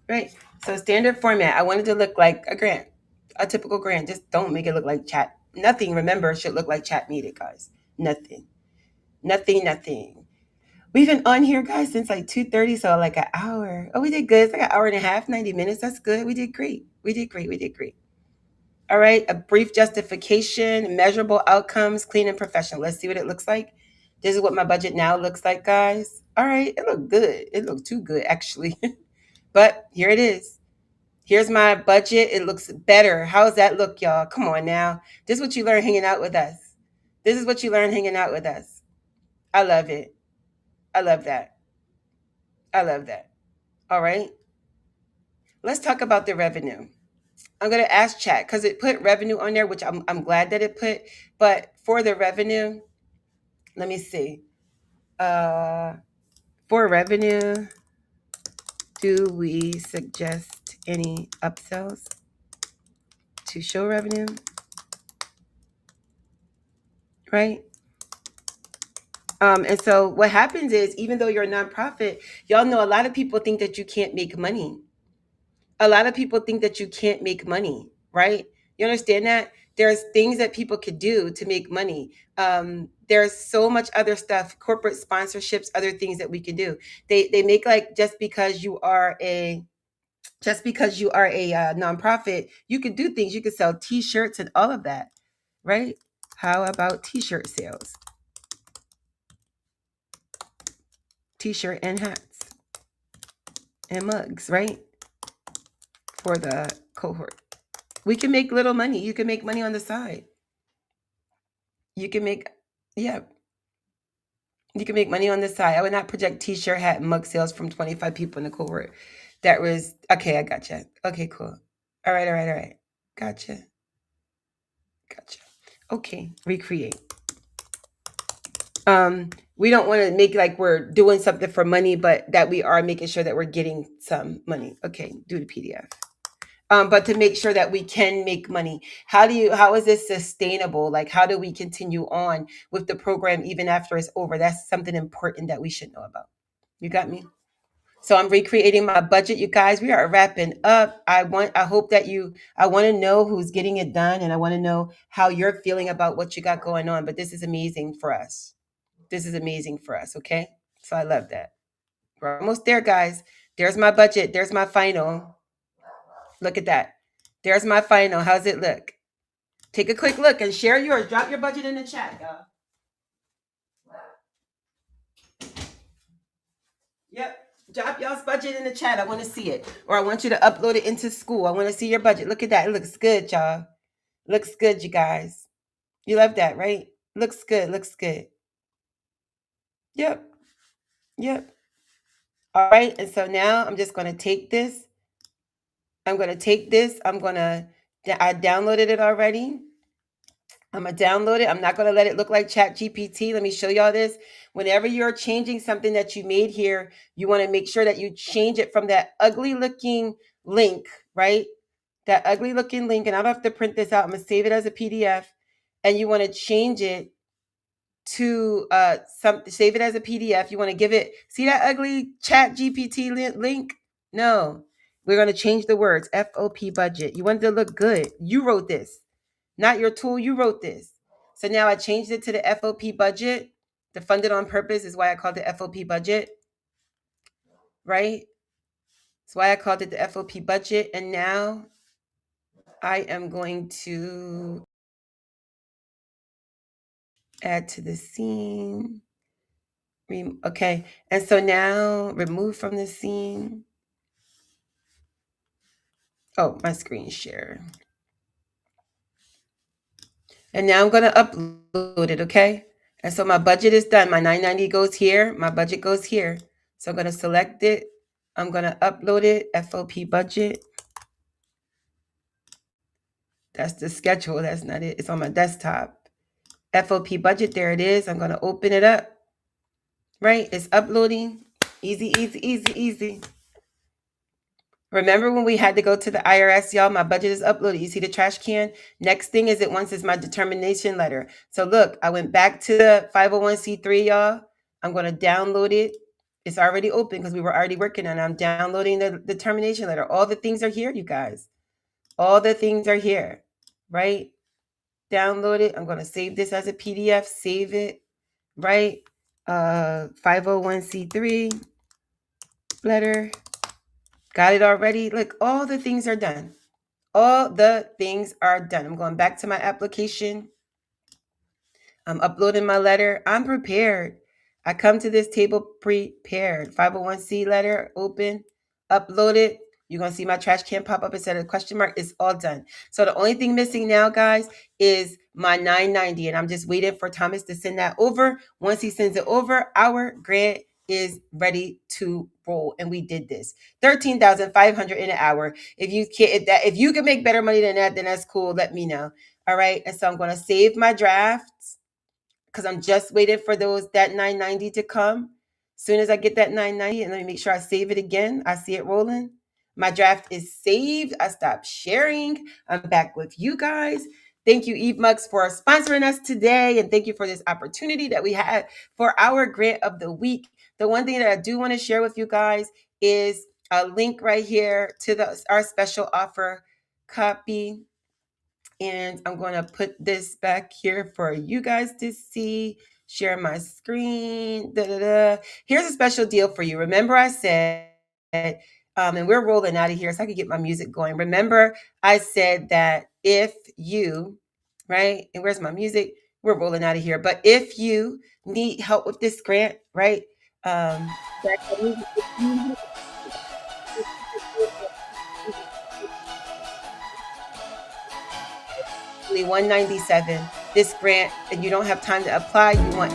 Right. So standard format. I wanted to look like a grant, a typical grant. Just don't make it look like chat. Nothing, remember, should look like chat needed, guys. Nothing. We've been on here, guys, since like 2:30, so like an hour. Oh, we did good. It's like an hour and a half, 90 minutes. That's good. We did great. All right. A brief justification, measurable outcomes, clean and professional. Let's see what it looks like. This is what my budget now looks like, guys. All right. It looked good. It looked too good, actually. But here it is. Here's my budget. It looks better. How does that look, y'all? Come on now. This is what you learn hanging out with us. I love it. I love that. All right. Let's talk about the revenue. I'm going to ask chat because it put revenue on there, which I'm glad that it put. But for the revenue, let me see. For revenue, do we suggest any upsells to show revenue? Right? And so what happens is, even though you're a nonprofit, y'all know a lot of people think that you can't make money. Right? You understand that? There's things that people could do to make money. There's so much other stuff, corporate sponsorships, other things that we can do. They make like just because you are a nonprofit, you could do things. You could sell T-shirts and all of that, right? How about T-shirt sales? T-shirt and hats and mugs, right? For the cohort. We can make little money. You can make money on the side. You can make money on the side. I would not project T-shirt, hat, and mug sales from 25 people in the cohort. That was okay. I gotcha. Okay, cool. All right. Gotcha. Okay, recreate. We don't want to make like we're doing something for money, but that we are making sure that we're getting some money. Okay, do the PDF. but to make sure that we can make money. How is this sustainable? Like, how do we continue on with the program even after it's over? That's something important that we should know about. You got me? So I'm recreating my budget, you guys. We are wrapping up. I hope that I want to know who's getting it done, and I want to know how you're feeling about what you got going on. But this is amazing for us. This is amazing for us, okay? So I love that. We're almost there, guys. There's my budget. There's my final. Look at that. There's my final. How's it look? Take a quick look and share yours. Drop your budget in the chat, y'all. Yep. Drop y'all's budget in the chat. I want to see it. Or I want you to upload it into school. I want to see your budget. Look at that. It looks good, y'all. Looks good, you guys. You love that, right? Looks good. Looks good. Yep. Yep. All right. And so now I'm just going to take this. I downloaded it already. I'm going to download it. I'm not going to let it look like Chat GPT. Let me show y'all this. Whenever you're changing something that you made here, you want to make sure that you change it from that ugly looking link, right? That ugly looking link. And I don't have to print this out. I'm going to save it as a PDF. And you want to change it to save it as a PDF. You want to give it, see that ugly Chat GPT link? No, we're going to change the words FOP budget. You want it to look good. You wrote this. Not your tool, you wrote this. So now I changed it to the FOP budget. The funded on purpose is why I called it FOP budget, right? That's why I called it the FOP budget. And now I am going to add to the scene. Okay, and so now remove from the scene. Oh, my screen share. And now I'm going to upload it, okay? And so my budget is done. My 990 goes here. My budget goes here. So I'm going to select it. I'm going to upload it, FOP budget. That's the schedule. That's not it. It's on my desktop. FOP budget, there it is. I'm going to open it up. Right? It's uploading. Easy, easy, easy, easy. Remember when we had to go to the IRS, y'all? My budget is uploaded. You see the trash can? Next thing is it wants is my determination letter. So look, I went back to the 501c3, y'all. I'm going to download it. It's already open because we were already working on it. I'm downloading the determination letter. All the things are here, you guys. All the things are here, right? Download it. I'm going to save this as a PDF. Save it, right? 501c3 letter. Got it already. Look, all the things are done. All the things are done. I'm going back to my application. I'm uploading my letter. I'm prepared. I come to this table prepared. 501c letter, open, upload it. You're going to see my trash can pop up instead of a question mark. It's all done. So the only thing missing now, guys, is my 990. And I'm just waiting for Thomas to send that over. Once he sends it over, our grant is ready to roll. And we did this. $13,500 in an hour. If you can make better money than that, then that's cool. Let me know. All right. And so I'm going to save my drafts because I'm just waiting for that 990 to come. As soon as I get that 990, and let me make sure I save it again. I see it rolling. My draft is saved. I stopped sharing. I'm back with you guys. Thank you, Eve Muggs, for sponsoring us today. And thank you for this opportunity that we had for our grant of the week. The one thing that I do want to share with you guys is a link right here to our special offer copy. And I'm going to put this back here for you guys to see. Share my screen. Here's a special deal for you. Remember I said, and we're rolling out of here so I can get my music going. Remember I said that if you, right, and where's my music? We're rolling out of here. But if you need help with this grant, right, only $197. This grant, and you don't have time to apply, you want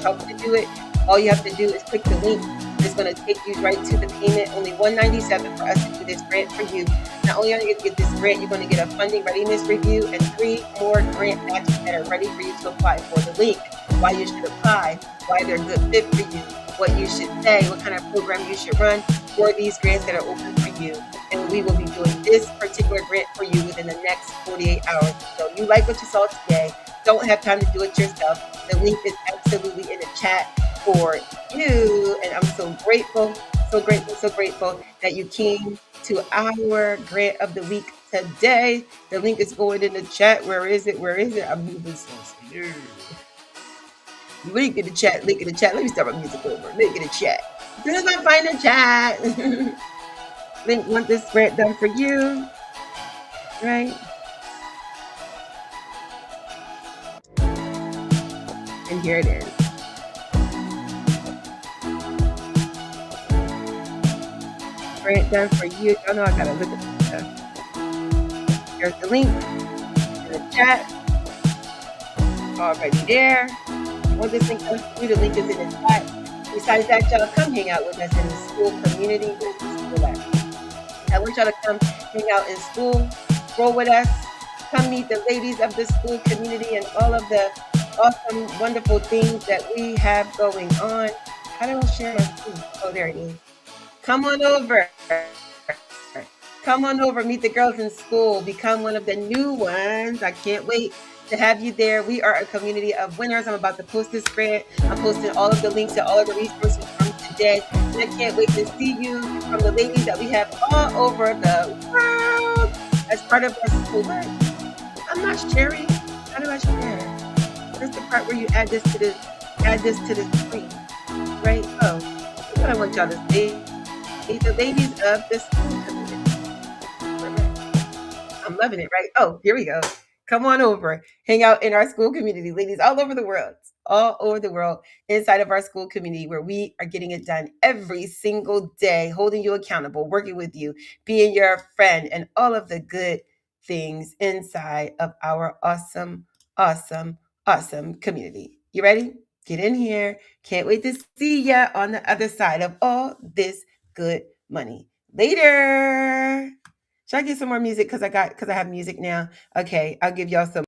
help to do it, all you have to do is click the link. It's going to take you right to the payment. Only $197 for us to do this grant for you. Not only are you going to get this grant, you're going to get a funding readiness review and 3 more grant matches that are ready for you to apply for. The link, why you should apply, why they're a good fit for you, what you should say, what kind of program you should run for these grants that are open for you. And and we will be doing this particular grant for you within the next 48 hours. So you like what you saw today, don't have time to do it yourself, the link is absolutely in the chat for you. And I'm so grateful, so grateful, so grateful that you came to our grant of the week today. The link is going in the chat. Where is it? Where is it? I'm moving so slow. Link in the chat. Link in the chat. Let me start my music over. Link in the chat. As soon as I find the chat, link want this grant done for you, right? And here it is. Grant done for you. Oh no, I gotta look at the stuff. Here's the link in the chat. Already there. Want this link done for you? The link is in the chat. Besides that, y'all come hang out with us in the school community. I want y'all to come hang out in school, grow with us, come meet the ladies of the school community and all of the awesome, wonderful things that we have going on. How do I share my screen? Oh, there it is. Come on over. Come on over, meet the girls in school, become one of the new ones. I can't wait to have you there. We are a community of winners. I'm about to post this grant. I'm posting all of the links to all of the resources from today. And I can't wait to see you from the ladies that we have all over the world as part of our school. I'm not sharing. How do I share? That's the part where you add this to the screen. Right? Oh, that's what I want y'all to see. The ladies of the school community. I'm loving it, right? Oh, here we go. Come on over. Hang out in our school community, ladies all over the world, inside of our school community where we are getting it done every single day, holding you accountable, working with you, being your friend, and all of the good things inside of our awesome, awesome, awesome community. You ready? Get in here. Can't wait to see ya on the other side of all this good money. Later. Should I get some more music? Because I have music now. Okay, I'll give y'all some